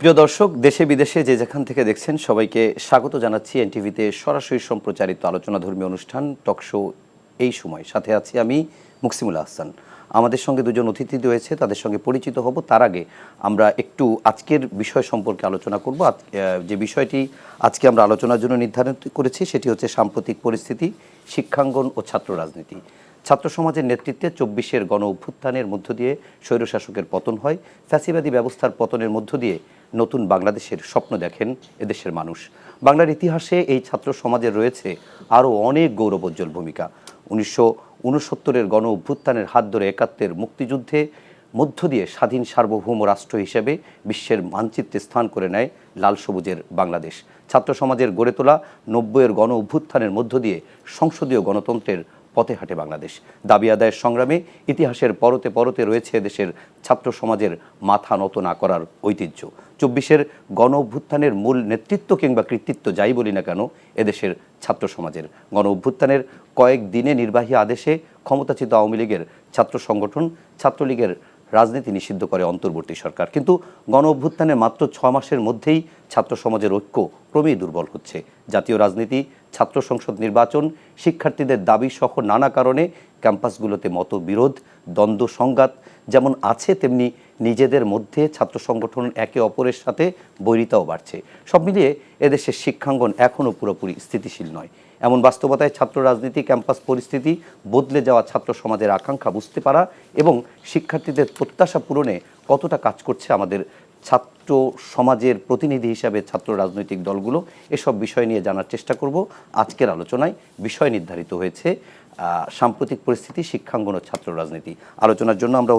প্রিয় দর্শক, দেশে বিদেশে যে যেখান থেকে দেখছেন সবাইকে স্বাগত জানাচ্ছি এনটিভিতে সরাসরি সম্প্রচারিত আলোচনা ধর্মী অনুষ্ঠান টক শো এই সময়। সাথে আছি আমি মুকসিমুল আহসান। আমাদের সঙ্গে দুজন অতিথি রয়েছে, তাদের সঙ্গে পরিচিত হব। তার আগে আমরা একটু আজকের বিষয় সম্পর্কে আলোচনা করব। যে বিষয়টি আজকে আমরা আলোচনার জন্য নির্ধারণ করেছি সেটি হচ্ছে সাম্প্রতিক পরিস্থিতি, শিক্ষাঙ্গন ও ছাত্র রাজনীতি। ছাত্র সমাজের নেতৃত্বে ২৪-এর গণ অভ্যুত্থানের মধ্য দিয়ে স্বৈরশাসকের পতন হয়। ফ্যাসিবাদী ব্যবস্থার পতনের মধ্য দিয়ে নতুন বাংলাদেশের স্বপ্ন দেখেন এদেশের মানুষ। বাংলার ইতিহাসে এই ছাত্র সমাজের রয়েছে আরও অনেক গৌরবোজ্জ্বল ভূমিকা। ১৯৬৯-এর গণ অভ্যুত্থানের হাত ধরে ৭১-এর মুক্তিযুদ্ধে মধ্য দিয়ে স্বাধীন সার্বভৌম রাষ্ট্র হিসেবে বিশ্বের মানচিত্রে স্থান করে নেয় লাল সবুজের বাংলাদেশ। ছাত্র সমাজের গড়ে তোলা ৯০-এর গণ অভ্যুত্থানের মধ্য দিয়ে সংসদীয় গণতন্ত্রের পথে হাঁটে বাংলাদেশ। দাবি আদায়ের সংগ্রামে ইতিহাসের পরতে পরতে রয়েছে দেশের ছাত্র সমাজের মাথা নত না করার ঐতিহ্য। ২৪-এর গণ অভ্যুত্থানের মূল নেতৃত্ব কিংবা কৃতিত্ব যাই বলি না কেন, এদেশের ছাত্র সমাজের। গণ অভ্যুত্থানের কয়েক দিনে নির্বাহী আদেশে ক্ষমতাচ্যুত আওয়ামী লীগের ছাত্র সংগঠন ছাত্রলীগের রাজনীতি নিষিদ্ধ করে অন্তর্বর্তী সরকার। কিন্তু গণ অভ্যুত্থানের মাত্র ৬ মাসের মধ্যেই ছাত্র সমাজের ঐক্য ক্রমেই দুর্বল হচ্ছে। জাতীয় রাজনীতি, ছাত্র সংসদ নির্বাচন, শিক্ষার্থীদের দাবি সহ নানা কারণে ক্যাম্পাসগুলোতে মতবিরোধ, দ্বন্দ্ব সংঘাত যেমন আছে, তেমনি নিজেদের মধ্যে ছাত্র সংগঠন একে অপরের সাথে বৈরিতাও বাড়ছে। সব মিলিয়ে এদেশের শিক্ষাঙ্গন এখনও পুরোপুরি স্থিতিশীল নয়। এমন বাস্তবতায় ছাত্র রাজনীতি, ক্যাম্পাস পরিস্থিতি, বদলে যাওয়া ছাত্র সমাজের আকাঙ্ক্ষা বুঝতে পারা এবং শিক্ষার্থীদের প্রত্যাশা পূরণে কতটা কাজ করছে আমাদের ছাত্র সমাজের প্রতিনিধি হিসাবে ছাত্র রাজনৈতিক দলগুলো, এসব বিষয় নিয়ে জানার চেষ্টা করব। আজকের আলোচনায় বিষয় নির্ধারিত হয়েছে সাম্প্রতিক পরিস্থিতি, শিক্ষাঙ্গন ও ছাত্র রাজনীতি। আলোচনার জন্য আমরা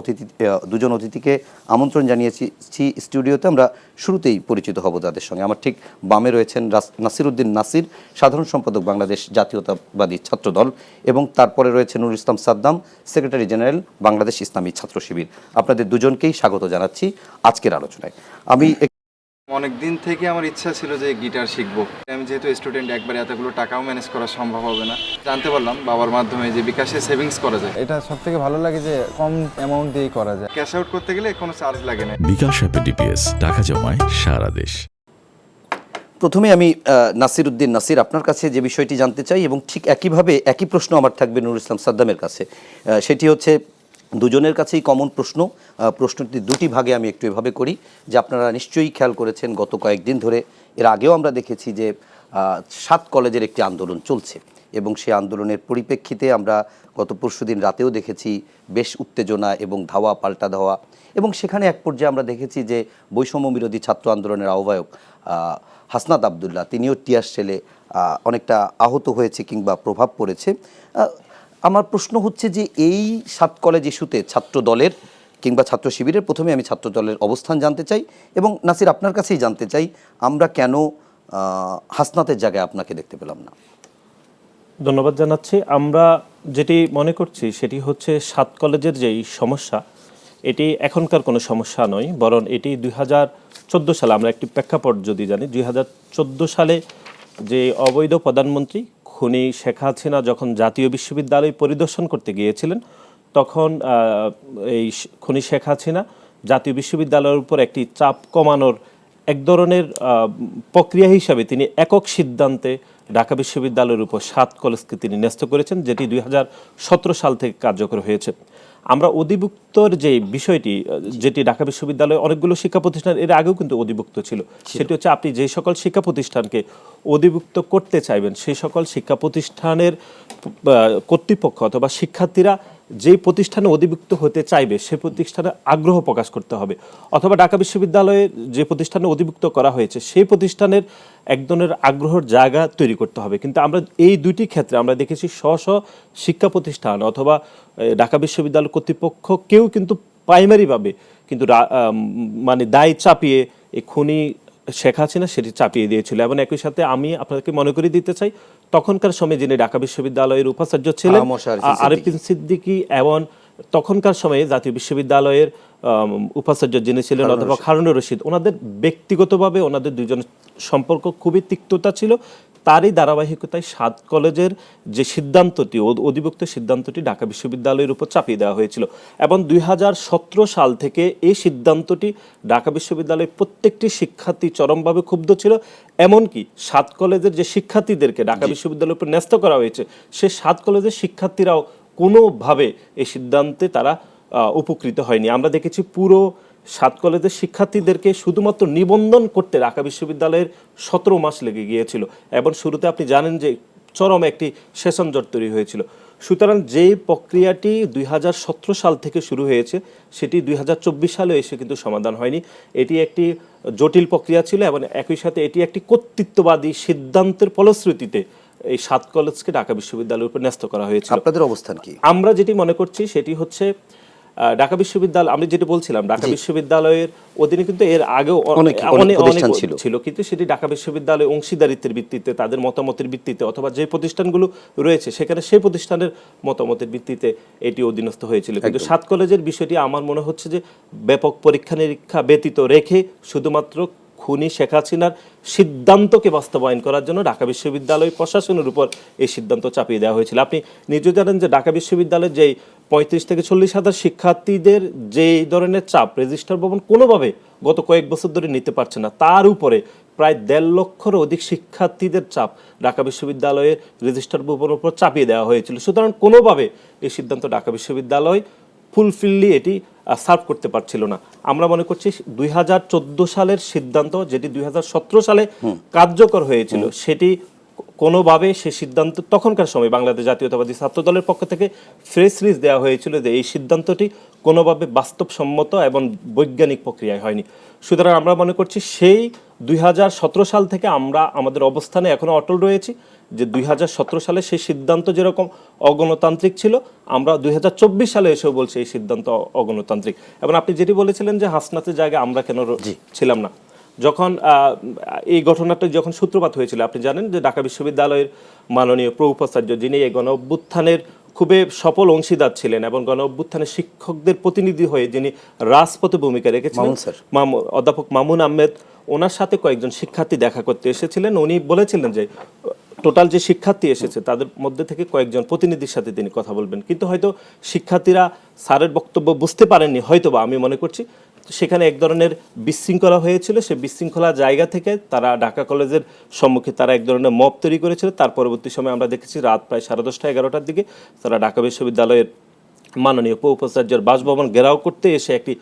দুজন অতিথিকে আমন্ত্রণ জানিয়েছি স্টুডিওতে। আমরা শুরুতেই পরিচিত হব তাদের সঙ্গে। আমার ঠিক বামে রয়েছেন নাসিরউদ্দিন নাসির, সাধারণ সম্পাদক বাংলাদেশ জাতীয়তাবাদী ছাত্র দল, এবং তারপরে রয়েছে নুরুল ইসলাম সাদ্দাম, সেক্রেটারি জেনারেল বাংলাদেশ ইসলামী ছাত্র শিবির। আপনাদের দুজনকেই স্বাগত জানাচ্ছি আজকের আলোচনায়। আমি অনেক দিন থেকে আমার ইচ্ছা ছিল যে গিটার শিখবো। আমি যেহেতু স্টুডেন্ট, একবারে এতগুলো টাকাও ম্যানেজ করা সম্ভব হবে না। জানতে পারলাম বাবার মাধ্যমে যে বিকাশে সেভিংস করা যায়। এটা সবথেকে ভালো লাগে যে কম অ্যামাউন্ট দিয়েই করা যায়। ক্যাশ আউট করতে গেলে কোনো চার্জ লাগে না। বিকাশ অ্যাপে ডিপিএস টাকা জমায় সারা দেশ। প্রথমে আমি নাসিরউদ্দিন নাসির, আপনার কাছে যে বিষয়টি জানতে চাই, এবং ঠিক একইভাবে একই প্রশ্ন আমার থাকবে নুরুল ইসলাম সাদ্দামের কাছে। সেটি হচ্ছে দুজনের কাছেই কমন প্রশ্ন। প্রশ্নটি দুটি ভাগে আমি একটু এভাবে করি যে আপনারা নিশ্চয়ই খেয়াল করেছেন গত কয়েকদিন ধরে, এর আগেও আমরা দেখেছি যে ৭ কলেজের একটি আন্দোলন চলছে, এবং সেই আন্দোলনের পরিপ্রেক্ষিতে আমরা গত পরশুদিন রাতেও দেখেছি বেশ উত্তেজনা এবং ধাওয়া পাল্টা ধাওয়া, এবং সেখানে এক পর্যায়ে আমরা দেখেছি যে বৈষম্য বিরোধী ছাত্র আন্দোলনের আহ্বায়ক হাসনাত আবদুল্লাহ, তিনিও টিয়ার শেলে অনেকটা আহত হয়েছে কিংবা প্রভাব পড়েছে। আমার প্রশ্ন হচ্ছে যে এই ৭ কলেজ ইস্যুতে ছাত্র দলের কিংবা ছাত্র শিবিরের, প্রথমে আমি ছাত্র দলের অবস্থান জানতে চাই, এবং নাসির আপনার কাছেই জানতে চাই আমরা কেন হাসনাতের জায়গায় আপনাকে দেখতে পেলাম না। ধন্যবাদ জানাচ্ছি। আমরা যেটি মনে করছি সেটি হচ্ছে ৭ কলেজের যেই সমস্যা, এটি এখনকার কোনো সমস্যা নয়, বরং এটি ২০১৪ সালে, আমরা একটি প্রেক্ষাপট যদি জানি, ২০১৪ সালে যে অবৈধ প্রধানমন্ত্রী খুনি শেখ হাসিনা যখন জাতীয় বিশ্ববিদ্যালয় পরিদর্শন করতে গিয়েছিলেন, তখন এই খুনি শেখ হাসিনা জাতীয় বিশ্ববিদ্যালয়ের উপর একটি চাপ কমানোর এক ধরনের প্রক্রিয়া হিসাবে তিনি একক সিদ্ধান্তে ঢাকা বিশ্ববিদ্যালয়ের উপর ৭ কলেজকে তিনি ন্যস্ত করেছেন, যেটি ২০১৭ সাল থেকে কার্যকর হয়েছে। আমরা অধিভুক্তর যে বিষয়টি, যেটি ঢাকা বিশ্ববিদ্যালয়ে অনেকগুলো শিক্ষা প্রতিষ্ঠান এর আগেও কিন্তু অধিভুক্ত ছিল, সেটি হচ্ছে আপনি যে সকল শিক্ষা প্রতিষ্ঠানকে অধিভুক্ত করতে চাইবেন সেই সকল শিক্ষা প্রতিষ্ঠানের কর্তৃপক্ষ অথবা শিক্ষার্থীরা যেই প্রতিষ্ঠানে অধিভুক্ত হতে চাইবে সেই প্রতিষ্ঠানে আগ্রহ প্রকাশ করতে হবে, অথবা ঢাকা বিশ্ববিদ্যালয়ে যে প্রতিষ্ঠানে অধিভুক্ত করা হয়েছে সেই প্রতিষ্ঠানের এক ধরনের আগ্রহের জায়গা তৈরি করতে হবে। কিন্তু আমরা এই দুইটি ক্ষেত্রে আমরা দেখেছি স্ব শিক্ষা প্রতিষ্ঠান অথবা ঢাকা বিশ্ববিদ্যালয় কর্তৃপক্ষ কেউ কিন্তু প্রাইমারিভাবে কিন্তু মানে দায় চাপিয়ে এই খুনি শেখ হাসিনা সেটি চাপিয়ে দিয়েছিল। এবং একই সাথে আমি আপনাদেরকে মনে করিয়ে দিতে চাই, তখনকার সময়ে যিনি ঢাকা বিশ্ববিদ্যালয়ের উপাচার্য ছিলেন আরিফিন সিদ্দিকী, এবং তখনকার সময়ে জাতীয় বিশ্ববিদ্যালয়ের উপাচার্য যিনি ছিলেন অথবা হারুনুর রশিদ, ওনাদের ব্যক্তিগতভাবে ওনাদের দুজনের সম্পর্ক খুবই তিক্ততা ছিল। তারই ধারাবাহিকতায় 7 কলেজের যে সিদ্ধান্তটি অধিভুক্ত সিদ্ধান্তটি ঢাকা বিশ্ববিদ্যালয়ের উপর চাপিয়ে দেওয়া হয়েছিল এবং 2017 সাল থেকে এই সিদ্ধান্তটি ঢাকা বিশ্ববিদ্যালয়ের প্রত্যেকটি শিক্ষার্থী চরমভাবে ক্ষুব্ধ ছিল। এমনকি 7 কলেজের যে শিক্ষার্থীদেরকে ঢাকা বিশ্ববিদ্যালয়ের উপর ন্যস্ত করা হয়েছে, সে 7 কলেজের শিক্ষার্থীরাও কোনোভাবে এই সিদ্ধান্তে তারা উপকৃত হয়নি। আমরা দেখেছি পুরো 7 কলেজের শিক্ষার্থীদেরকে শুধুমাত্র নিবন্ধন করতে ঢাকা বিশ্ববিদ্যালয়ের 17 মাস লেগে গিয়েছিল এবং শুরুতে আপনি জানেন যে চরম একটি সেশন জট তৈরি হয়েছিল। সুতরাং যে প্রক্রিয়াটি 2017 সাল থেকে শুরু হয়েছে সেটি 2024 সালে এসে কিন্তু সমাধান হয়নি। এটি একটি জটিল প্রক্রিয়া ছিল এবং একই সাথে এটি একটি কর্তৃত্ববাদী সিদ্ধান্তের ফলশ্রুতিতে এই 7 কলেজকে ঢাকা বিশ্ববিদ্যালয়ের উপর ন্যস্ত করা হয়েছিল। আপনাদের অবস্থান কি? আমরা যেটি মনে করছি সেটি হচ্ছে ঢাকা বিশ্ববিদ্যালয়, আমি যেটা বলছিলাম ঢাকা বিশ্ববিদ্যালয়ের অধীনে কিন্তু এর আগেও অনেক প্রতিষ্ঠান ছিল, কিন্তু সেটি ঢাকা বিশ্ববিদ্যালয় অংশীদারিত্বের ভিত্তিতে, তাদের মতামতের ভিত্তিতে অথবা যে প্রতিষ্ঠানগুলো রয়েছে সেখানে সেই প্রতিষ্ঠানের মতামতের ভিত্তিতে এটি অধীনস্থ হয়েছিল। কিন্তু 7 কলেজের বিষয়টি আমার মনে হচ্ছে যে ব্যাপক পরীক্ষা নিরীক্ষা ব্যতীত রেখে শুধুমাত্র খুনি শেখ হাসিনার সিদ্ধান্তকে বাস্তবায়ন করার জন্য ঢাকা বিশ্ববিদ্যালয় প্রশাসনের উপর এই সিদ্ধান্ত চাপিয়ে দেওয়া হয়েছিল। আপনি নিজে জানেন যে ঢাকা বিশ্ববিদ্যালয়ের যেই 35 থেকে 40 হাজার শিক্ষার্থীদের যে ধরনের চাপ রেজিস্ট্রার ভবন কোনোভাবে গত কয়েক বছর ধরে নিতে পারছে না, তার উপরে প্রায় 1.5 লক্ষের অধিক শিক্ষার্থীদের চাপ ঢাকা বিশ্ববিদ্যালয়ের রেজিস্ট্রার ভবনের উপর চাপিয়ে দেওয়া হয়েছিল। সুতরাং কোনোভাবে এই সিদ্ধান্ত ঢাকা বিশ্ববিদ্যালয় ফুলফিললি এটি সার্ভ করতে পারছিল না। আমরা মনে করছি 2014 সালের সিদ্ধান্ত যেটি 2017 সালে কার্যকর হয়েছিল সেটি কোনোভাবে সে সিদ্ধান্ত তখনকার সময় বাংলাদেশ জাতীয়তাবাদী ছাত্র দলের পক্ষ থেকে ফ্রেশ রিলিজ দেওয়া হয়েছিল যে এই সিদ্ধান্তটি কোনোভাবে বাস্তবসম্মত এবং বৈজ্ঞানিক প্রক্রিয়ায় হয়নি। সুতরাং আমরা মনে করছি সেই 2017 সাল থেকে আমরা আমাদের অবস্থানে এখনো অটল রয়েছি যে 2017 সালে সেই সিদ্ধান্ত যেরকম অগণতান্ত্রিক ছিল, আমরা 2024 সালে এসেও বলছি এই সিদ্ধান্ত অগণতান্ত্রিক। এবং আপনি যেটি বলেছিলেন যে হাসনাতের জায়গায় আমরা কেন ছিলাম না, যখন এই ঘটনাটা যখন সূত্রপাত হয়েছিল, আপনি জানেন যে ঢাকা বিশ্ববিদ্যালয়ের মাননীয় প্রউপাচার্য যিনি এই গণ অভ্যুত্থানের খুবই সফল অংশীদার ছিলেন এবং গণ অভ্যুত্থানের শিক্ষকদের প্রতিনিধি হয়ে যিনি রাজপথে ভূমিকা রেখেছিলেন, অধ্যাপক মামুন আহমেদ, ওনার সাথে কয়েকজন শিক্ষার্থী দেখা করতে এসেছিলেন। উনি বলেছিলেন যে টোটাল যে শিক্ষার্থী এসেছে তাদের মধ্যে থেকে কয়েকজন প্রতিনিধির সাথে তিনি কথা বলবেন, কিন্তু হয়তো শিক্ষার্থীরা স্যারের বক্তব্য বুঝতে পারেননি, হয়তোবা আমি মনে করছি সেখানে এক ধরনের বিশৃঙ্খলা হয়েছিল। সে বিশৃঙ্খলা জায়গা থেকে তারা ঢাকা কলেজের সম্মুখে তারা এক ধরনের মব তৈরি করেছিল। তার পরবর্তী সময় আমরা দেখেছি রাত প্রায় 10:30-11টার দিকে তারা ঢাকা বিশ্ববিদ্যালয়ের মাননীয় উপাচার্যের বাসভবন ঘেরাও করতে এসে একটি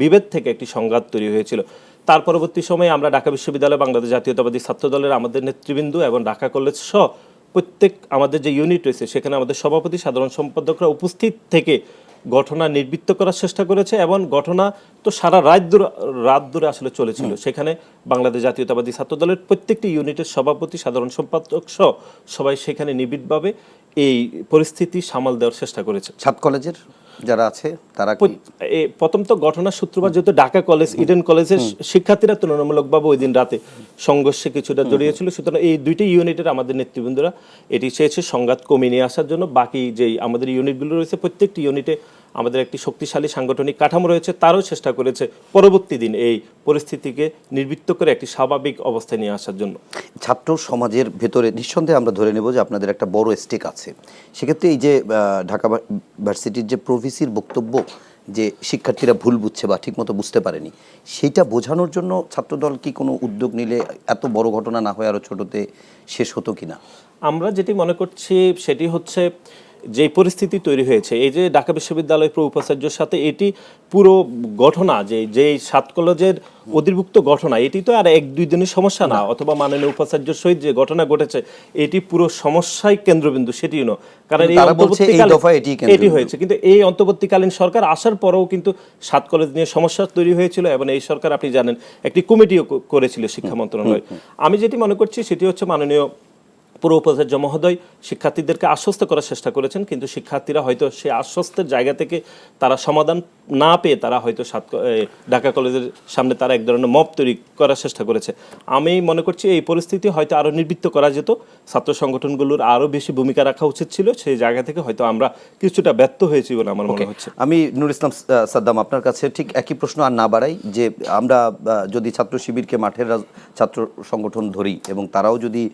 বিভেদ থেকে একটি সংঘাত তৈরি হয়েছিল। তার পরবর্তী সময়ে আমরা ঢাকা বিশ্ববিদ্যালয় বাংলাদেশ জাতীয়তাবাদী ছাত্র দলের আমাদের নেতৃবৃন্দ এবং ঢাকা কলেজ সহ প্রত্যেক আমাদের যে ইউনিট রয়েছে সেখানে আমাদের সভাপতি সাধারণ সম্পাদকরা উপস্থিত থেকে ঘটনা নির্বৃত্ত করার চেষ্টা করেছে এবং ঘটনা তো সারা রাত ধরে আসলে চলেছিল। সেখানে বাংলাদেশ জাতীয়তাবাদী ছাত্র দলের প্রত্যেকটি ইউনিটের সভাপতি সাধারণ সম্পাদক সহ সবাই সেখানে নিবিড়ভাবে এই পরিস্থিতি সামাল দেওয়ার চেষ্টা করেছে। 7 কলেজের যারা আছে তারা প্রথম তো ঘটনার সূত্রপাত যেহেতু ঢাকা কলেজ ইডেন কলেজের শিক্ষার্থীরা তুলনামূলকভাবে ওই দিন রাতে সংঘর্ষে কিছুটা জড়িয়েছিল। সুতরাং এই দুইটি ইউনিটের আমাদের নেতৃবৃন্দরা এটি চেয়েছে সংঘাত কমিয়ে নিয়ে আসার জন্য। বাকি যেই আমাদের ইউনিটগুলো রয়েছে প্রত্যেকটি ইউনিটে আমাদের একটি শক্তিশালী সাংগঠনিক কাঠামো রয়েছে, তারও চেষ্টা করেছে পরবর্তী দিন এই পরিস্থিতিকে নির্বৃত্ত করে একটি স্বাভাবিক অবস্থায় নিয়ে আসার জন্য। ছাত্র সমাজের ভেতরে নিঃসন্দেহে আমরা ধরে নেব যে আপনাদের একটা বড় স্টেক আছে। সেক্ষেত্রে এই যে ঢাকা ভার্সিটির যে প্রভিসির বক্তব্য যে শিক্ষার্থীরা ভুল বুঝছে বা ঠিকমতো বুঝতে পারেনি, সেইটা বোঝানোর জন্য ছাত্রদল কি কোনো উদ্যোগ নিলে এত বড় ঘটনা না হয়ে আরও ছোটোতে শেষ হতো কিনা? আমরা যেটি মনে করছি সেটি হচ্ছে যে পরিস্থিতি তৈরি হয়েছে এই যে ঢাকা বিশ্ববিদ্যালয় উপাচার্যের সাথে এটি পুরো ঘটনা যে 7 কলেজের অধিভুক্ত ঘটনা, এটি তো আর 1-2 দিনের সমস্যা না, অথবা মাননীয় উপাচার্যের সহিত যে ঘটনা ঘটেছে এটি পুরো সমস্যায় কেন্দ্রবিন্দু সেটিও না। কারণ এটি হয়েছে, কিন্তু এই অন্তর্বর্তীকালীন সরকার আসার পরেও কিন্তু 7 কলেজ নিয়ে সমস্যা তৈরি হয়েছিল এবং এই সরকার আপনি জানেন একটি কমিটিও করেছিল শিক্ষা মন্ত্রণালয়। আমি যেটি মনে করছি সেটি হচ্ছে মাননীয় পুরো উপাচার্য মহোদয় শিক্ষার্থীদেরকে আশ্বস্ত করার চেষ্টা করেছেন, কিন্তু শিক্ষার্থীরা হয়তো সেই আশ্বস্তের জায়গা থেকে তারা সমাধান না পেয়ে তারা হয়তো ঢাকা কলেজের সামনে তারা এক ধরনের মব তৈরি করার চেষ্টা করেছে। আমি মনে করছি এই পরিস্থিতি হয়তো আরও নির্বৃত্ত করা যেত, ছাত্র সংগঠনগুলোর আরও বেশি ভূমিকা রাখা উচিত ছিল, সেই জায়গা থেকে হয়তো আমরা কিছুটা ব্যর্থ হয়েছি বলে আমার মনে হচ্ছে। আমি নুর ইসলাম সাদ্দাম আপনার কাছে ঠিক একই প্রশ্ন আর না বাড়াই যে আমরা যদি ছাত্র শিবিরকে মাঠের ছাত্র সংগঠন ধরি এবং তারাও যদি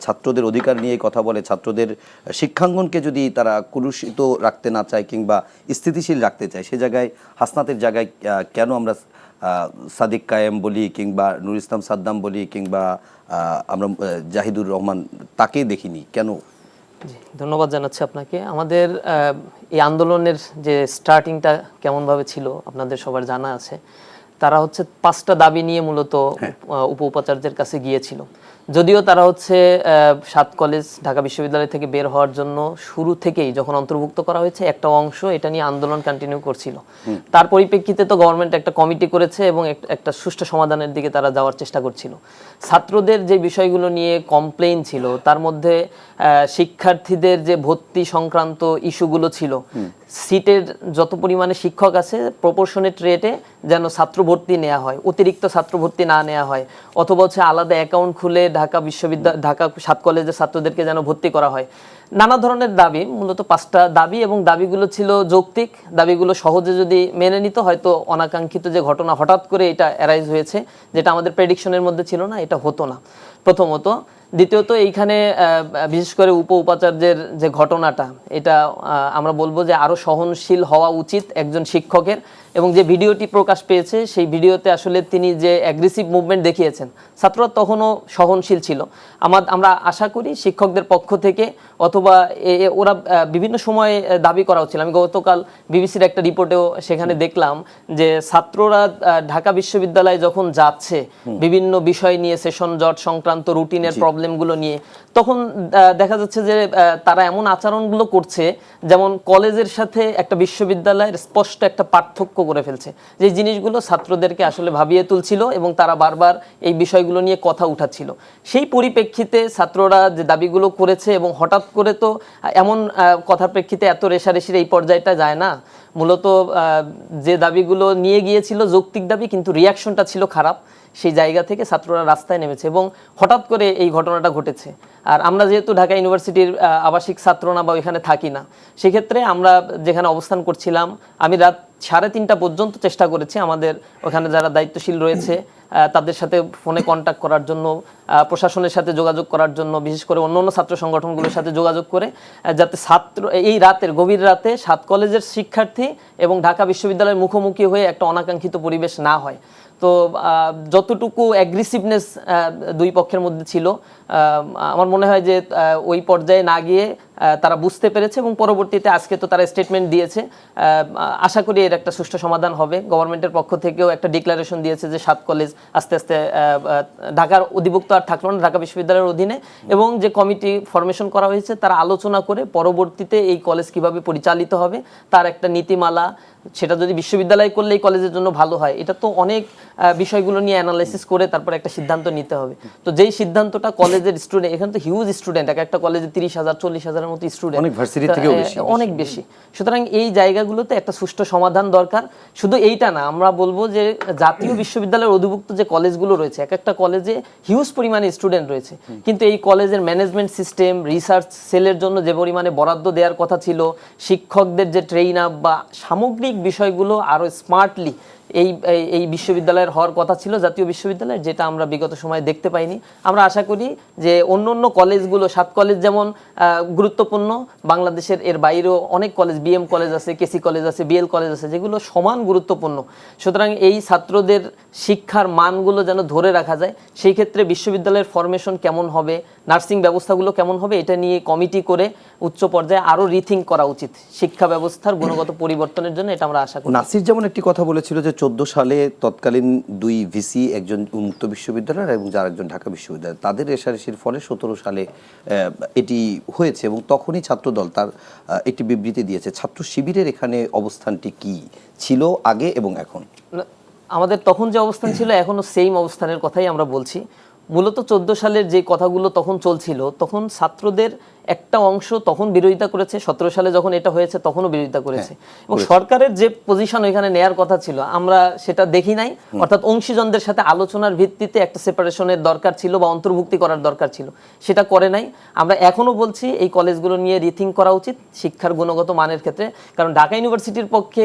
ছাত্রদের অধিকার নিয়ে কথা বলে, ছাত্রদের শিক্ষাঙ্গনকে যদি তারা কলুষিত রাখতে না চায় কিংবা স্থিতিশীল রাখতে চায়, সে জায়গায় হাসনাতের জায়গায় কেন আমরা সাদিক কায়েম বলি কিংবা নুর ইসলাম সাদ্দাম বলি কিংবা আমরা জাহিদুর রহমান তাকে দেখিনি কেন? জি, ধন্যবাদ জানাচ্ছি আপনাকে। আমাদের এই আন্দোলনের যে স্টার্টিংটা কেমনভাবে ছিল আপনাদের সবার জানা আছে। তারা হচ্ছে 5টা দাবি নিয়ে মূলত উপাচার্যের কাছে গিয়েছিল। যদিও তারা হচ্ছে 7 কলেজ ঢাকা বিশ্ববিদ্যালয় থেকে বের হওয়ার জন্য শুরু থেকেই যখন অন্তর্ভুক্ত করা হয়েছে একটা অংশ এটা নিয়ে আন্দোলন কন্টিনিউ করছিল। তার পরিপ্রেক্ষিতে তো গভর্নমেন্ট একটা কমিটি করেছে এবং একটা সুষ্ঠু সমাধানের দিকে তারা যাওয়ার চেষ্টা করছিল। ছাত্রদের যে বিষয়গুলো নিয়ে কমপ্লেইন ছিল তার মধ্যে শিক্ষার্থীদের যে ভর্তি সংক্রান্ত ইস্যুগুলো ছিল, সিটের যত পরিমাণে শিক্ষক আছে প্রপোর্শনেট রেটে যেন ছাত্র ভর্তি নেওয়া হয়, অতিরিক্ত ছাত্র ভর্তি না নেওয়া হয়, অথবা হচ্ছে আলাদা অ্যাকাউন্ট খুলে ঢাকা 7 কলেজের ছাত্রদেরকে যেন ভর্তি করা হয়। নানা ধরনের দাবি, মূলত 5টা দাবি, এবং দাবিগুলো ছিল যৌক্তিক। দাবিগুলো সহজে যদি মেনে নিত হয়তো অনাকাঙ্ক্ষিত যে ঘটনা হঠাৎ করে এটা অ্যারাইজ হয়েছে, যেটা আমাদের প্রেডিকশনের মধ্যে ছিল না, এটা হতো না প্রথমত। দ্বিতীয়ত এইখানে বিশেষ করে উপাচার্যের যে ঘটনাটা, এটা আমরা বলবো যে আরো সহনশীল হওয়া উচিত একজন শিক্ষকের। এবং যে ভিডিওটি প্রকাশ পেয়েছে সেই ভিডিওতে আসলে তিনি যে অ্যাগ্রেসিভ মুভমেন্ট দেখিয়েছেন, ছাত্ররা তখনও সহনশীল ছিল। আমরা আশা করি শিক্ষকদের পক্ষ থেকে অথবা ওরা বিভিন্ন সময়ে দাবি করা হচ্ছিল। আমি গতকাল বিবিসির একটা রিপোর্টেও সেখানে দেখলাম যে ছাত্ররা ঢাকা বিশ্ববিদ্যালয়ে যখন যাচ্ছে বিভিন্ন বিষয় নিয়ে, সেশন জট সংক্রান্ত রুটিনের প্রবলেমগুলো নিয়ে, তখন দেখা যাচ্ছে যে তারা এমন আচরণগুলো করছে যেমন কলেজের সাথে একটা বিশ্ববিদ্যালয়ের স্পষ্ট একটা পার্থক্য করে ফেলছে, যে জিনিসগুলো ছাত্রদেরকে আসলে ভাবিয়ে তুলছিল এবং তারা বারবার এই বিষয়গুলো নিয়ে কথা উঠাচ্ছিল। সেই পরিপ্রেক্ষিতে ছাত্ররা যে দাবিগুলো করেছে, এবং হঠাৎ করে তো এমন কথার প্রেক্ষিতে এত রেশারেশির এই পর্যায়টা যায় না। মূলত যে দাবিগুলো নিয়ে গিয়েছিল যৌক্তিক দাবি, কিন্তু রিয়াকশনটা ছিল খারাপ। সেই জায়গা থেকে ছাত্ররা রাস্তায় নেমেছে এবং হঠাৎ করে এই ঘটনাটা ঘটেছে। আর আমরা যেহেতু ঢাকা ইউনিভার্সিটির আবাসিক ছাত্র না বা ওইখানে থাকি না, সেক্ষেত্রে আমরা যেখানে অবস্থান করছিলাম, আমি রাত 3:30 পর্যন্ত চেষ্টা করেছি আমাদের ওখানে যারা দায়িত্বশীল রয়েছে তাদের সাথে ফোনে কন্ট্যাক্ট করার জন্য, প্রশাসনের সাথে যোগাযোগ করার জন্য, বিশেষ করে অন্য ছাত্র সংগঠনগুলোর সাথে যোগাযোগ করে যাতে এই গভীর রাতে 7 কলেজের শিক্ষার্থী এবং ঢাকা বিশ্ববিদ্যালয়ের মুখোমুখি হয়ে একটা অনাকাঙ্ক্ষিত পরিবেশ না হয়। তো যতটুকু অ্যাগ্রেসিভনেস দুই পক্ষের মধ্যে ছিল, আমার মনে হয় যে ওই পর্যায়ে না গিয়ে তারা বুঝতে পেরেছে এবং পরবর্তীতে আজকে তো তারা স্টেটমেন্ট দিয়েছে। আশা করি এর একটা সুষ্ঠু সমাধান হবে। গভর্নমেন্টের পক্ষ থেকেও একটা ডিক্লারেশন দিয়েছে যে 7 কলেজ আস্তে আস্তে ঢাকার অধিভুক্ত আর থাকলো না, ঢাকা বিশ্ববিদ্যালয়ের অধীনে, এবং যে কমিটি ফরমেশন করা হয়েছে তারা আলোচনা করে পরবর্তীতে এই কলেজ কিভাবে পরিচালিত হবে তার একটা নীতিমালা, সেটা যদি বিশ্ববিদ্যালয় করলে এই কলেজের জন্য ভালো হয়, এটা তো অনেক বিষয়গুলো নিয়ে অ্যানালাইসিস করে তারপর একটা সিদ্ধান্ত নিতে হবে। তো যেই সিদ্ধান্তটা কলেজের স্টুডেন্ট, এখানে তো হিউজ স্টুডেন্ট, একটা কলেজে 30,000-40,000-এর মতো স্টুডেন্ট, অনেক বেশি। সুতরাং এই জায়গাগুলোতে একটা সুষ্ঠু সমাধান দরকার। শুধু এইটা না, আমরা বলবো যে জাতীয় বিশ্ববিদ্যালয়ের অধিভুক্ত যে কলেজগুলো রয়েছে, একটা কলেজে হিউজ পরিমাণে স্টুডেন্ট রয়েছে, কিন্তু এই কলেজের ম্যানেজমেন্ট সিস্টেম, রিসার্চ সেলের জন্য যে পরিমাণে বরাদ্দ দেওয়ার কথা ছিল, শিক্ষকদের যে ট্রেইন আপ বা সামগ্রিক বিষয়গুলো আরো স্মার্টলি এই বিশ্ববিদ্যালয়ের হওয়ার কথা ছিল জাতীয় বিশ্ববিদ্যালয়ের, যেটা আমরা বিগত সময়ে দেখতে পাইনি। আমরা আশা করি যে অন্য কলেজগুলো, 7 কলেজ যেমন গুরুত্বপূর্ণ, বাংলাদেশের এর বাইরেও অনেক কলেজ, বিএম কলেজ আছে, কেসি কলেজ আছে, বিএল কলেজ আছে, যেগুলো সমান গুরুত্বপূর্ণ। সুতরাং এই ছাত্রদের শিক্ষার মানগুলো যেন ধরে রাখা যায়, সেই ক্ষেত্রে বিশ্ববিদ্যালয়ের ফরমেশন কেমন হবে, নার্সিং ব্যবস্থাগুলো কেমন হবে, এটা নিয়ে কমিটি করে উচ্চ পর্যায়ে আরো রিথিঙ্ক করা উচিত শিক্ষা ব্যবস্থার গুণগত পরিবর্তনের জন্য, এটা আমরা আশা করি। নাসির যেমন একটি কথা বলেছিল যে 14 সালে তৎকালীন 2 ভিসি, একজন উন্মুক্ত বিশ্ববিদ্যালয় এবং যার একজন ঢাকা বিশ্ববিদ্যালয়, তাদের রেশারেশির ফলে 17 সালে এটি হয়েছে এবং তখনই ছাত্রদল তার একটি বিবৃতি দিয়েছে। ছাত্র শিবিরের এখানে অবস্থানটি কি ছিল আগে এবং এখন? আমাদের তখন যে অবস্থান ছিল এখনো সেম অবস্থানের কথাই আমরা বলছি। মূলত 14 সালের যে কথাগুলো তখন চলছিল, তখন ছাত্রদের একটা অংশ তখন বিরোধিতা করেছে, 17 সালে যখন এটা হয়েছে তখনও বিরোধিতা করেছে, এবং সরকারের যে পজিশন ওইখানে নেয়ার কথা ছিল আমরা সেটা দেখি নাই। অর্থাৎ অংশীজনদের সাথে আলোচনার ভিত্তিতে একটা সেপারেশনের দরকার ছিল বা অন্তর্ভুক্তি করার দরকার ছিল, সেটা করে নাই। আমরা এখনো বলছি এই কলেজগুলো নিয়ে রিথিঙ্ক করা উচিত শিক্ষার গুণগত মানের ক্ষেত্রে, কারণ ঢাকা ইউনিভার্সিটির পক্ষে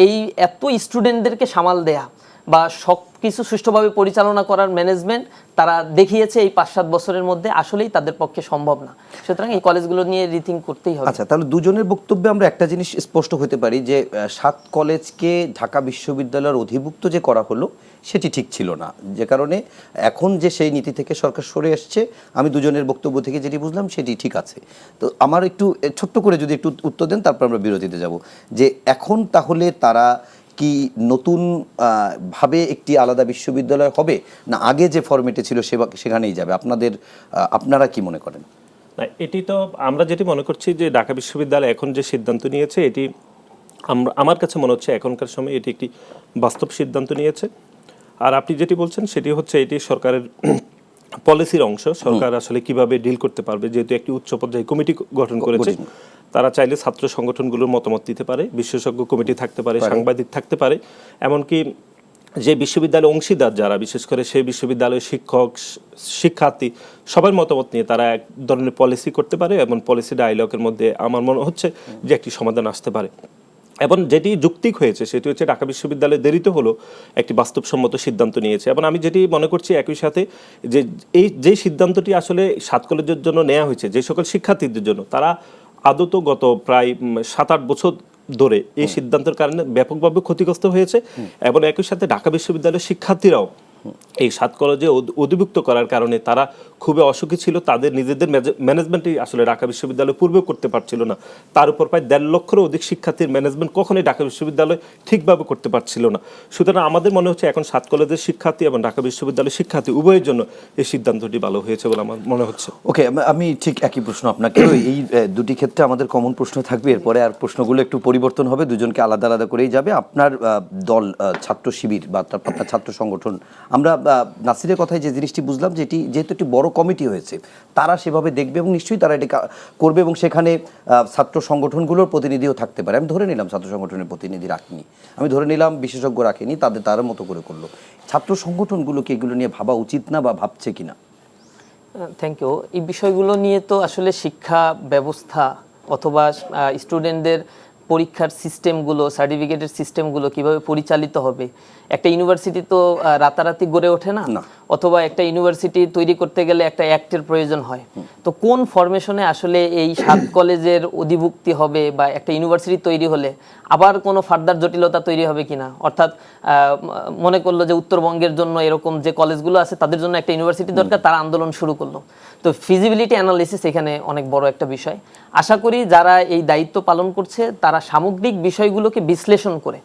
এই এত স্টুডেন্টদেরকে সামাল দেয়া বা সব কিছু সুষ্ঠুভাবে পরিচালনা করার ম্যানেজমেন্ট তারা দেখিয়েছে এই 5-7 বছরের মধ্যে আসলেই তাদের পক্ষে সম্ভব না। সুতরাং এই কলেজগুলো নিয়ে রিথিঙ্ক করতেই হবে। আচ্ছা, তাহলে দুজনের বক্তব্যে আমরা একটা জিনিস স্পষ্ট হতে পারি যে 7 কলেজকে ঢাকা বিশ্ববিদ্যালয়ের অধিভুক্ত যে করা হলো সেটি ঠিক ছিল না, যে কারণে এখন যে সেই নীতি থেকে সরকার সরে আসছে, আমি দুজনের বক্তব্য থেকে যেটি বুঝলাম সেটি ঠিক আছে। তো আমার একটু ছোট্ট করে যদি একটু উত্তর দেন, তারপর আমরা বিরতিতে যাব, যে এখন তাহলে তারা কি নতুন ভাবে একটি আলাদা বিশ্ববিদ্যালয় হবে, না আগে যে ফরম্যাটে ছিল সেখানেই যাবে? আপনারা কি মনে করেন? না, এটি তো আমরা যেটি মনে করছি যে ঢাকা বিশ্ববিদ্যালয় এখন যে সিদ্ধান্ত নিয়েছে এটি আমার কাছে মনে হচ্ছে এখনকার সময় এটি একটি বাস্তব সিদ্ধান্ত নিয়েছে। আর আপনি যেটি বলছেন সেটি হচ্ছে এটি সরকারের পলিসির অংশ। সরকার আসলে কিভাবে ডিল করতে পারবে, যেহেতু একটি উচ্চ পর্যায়ে কমিটি গঠন করেছে, তারা চাইলে ছাত্র সংগঠনগুলোর মতামত দিতে পারে, বিশেষজ্ঞ কমিটি থাকতে পারে, সাংবাদিক থাকতে পারে, এমনকি যে বিশ্ববিদ্যালয় অংশীদার যারা, বিশেষ করে সেই বিশ্ববিদ্যালয়ের শিক্ষক শিক্ষার্থী সবার মতামত নিয়ে তারা এক ধরনের পলিসি করতে পারে, এবং পলিসি ডায়ালগের মধ্যে আমার মনে হচ্ছে যে একটি সমাধান আসতে পারে। এবং যেটি যৌক্তিক হয়েছে সেটি হচ্ছে ঢাকা বিশ্ববিদ্যালয় দেরিতে হলো একটি বাস্তবসম্মত সিদ্ধান্ত নিয়েছে। এবং আমি যেটি মনে করছি একই সাথে যে সিদ্ধান্তটি আসলে 7 কলেজের জন্য নেওয়া হয়েছে, যে সকল শিক্ষার্থীদের জন্য, তারা আদত গত প্রায় 7-8 বছর ধরে এই সিদ্ধান্তের কারণে ব্যাপকভাবে ক্ষতিগ্রস্ত হয়েছে। এবং একই সাথে ঢাকা বিশ্ববিদ্যালয়ের শিক্ষার্থীরাও এই 7 কলেজে অধিভুক্ত করার কারণে তারা খুবই অসুখী ছিল। তাদের নিজেদের ম্যানেজমেন্টই আসলে ঢাকা বিশ্ববিদ্যালয় পূর্বেও করতে পারছিল না। তার উপর প্রায় 1.5 লক্ষেরও অধিক শিক্ষার্থীর ম্যানেজমেন্ট কখনোই ঢাকা বিশ্ববিদ্যালয় ঠিকভাবে করতে পারছিল না। সুতরাং আমাদের মনে হচ্ছে এখন 7 কলেজের শিক্ষার্থী এবং ঢাকা বিশ্ববিদ্যালয়ের শিক্ষার্থী উভয়ের জন্য এই সিদ্ধান্তটি ভালো হয়েছে বলে আমার মনে হচ্ছে। ওকে, আমি ঠিক একই প্রশ্ন আপনাকে, এই দুটি ক্ষেত্রে আমাদের কমন প্রশ্ন থাকবে, এরপরে আর প্রশ্নগুলো একটু পরিবর্তন হবে, দুজনকে আলাদা আলাদা করেই যাবে। আপনার দল ছাত্র শিবির বা আপনার ছাত্র সংগঠন, আমরা নাসিরের কথায় যে জিনিসটি বুঝলাম যে এটি যেহেতু একটি বড় কমিটি হয়েছে, তারা সেভাবে দেখবে এবং নিশ্চয়ই তারা এটি করবে, এবং সেখানে ছাত্র সংগঠনগুলোর প্রতিনিধিও থাকতে পারে। আমি ধরে নিলাম ছাত্র সংগঠনের প্রতিনিধি রাখেনি, আমি ধরে নিলাম বিশেষজ্ঞ রাখেনি, তার মতো করে করলো। ছাত্র সংগঠনগুলোকে এগুলো নিয়ে ভাবা উচিত না বা ভাবছে কিনা? Thank you. এই বিষয়গুলো নিয়ে তো আসলে শিক্ষা ব্যবস্থা অথবা স্টুডেন্টদের পরীক্ষার সিস্টেমগুলো, সার্টিফিকেটের সিস্টেমগুলো কিভাবে পরিচালিত হবে, একটা ইউনিভার্সিটি তো রাতারাতি গড়ে ওঠে না, অথবা একটা ইউনিভার্সিটি তৈরি করতে গেলে একটা অ্যাক্টের প্রয়োজন হয়। তো কোন ফরমেশনে আসলে এই 7 কলেজের অধিভুক্তি হবে বা একটা ইউনিভার্সিটি তৈরি হলে আবার কোনো ফার্দার জটিলতা তৈরি হবে কিনা, অর্থাৎ মনে করলো যে উত্তরবঙ্গের জন্য এরকম যে কলেজগুলো আছে তাদের জন্য একটা ইউনিভার্সিটি দরকার, তারা আন্দোলন শুরু করলো। তো ফিজিবিলিটি অ্যানালিসিস এখানে অনেক বড় একটা বিষয়। আশা করি যারা এই দায়িত্ব পালন করছে তারা সামগ্রিক বিষয়গুলোকে বিশ্লেষণ করে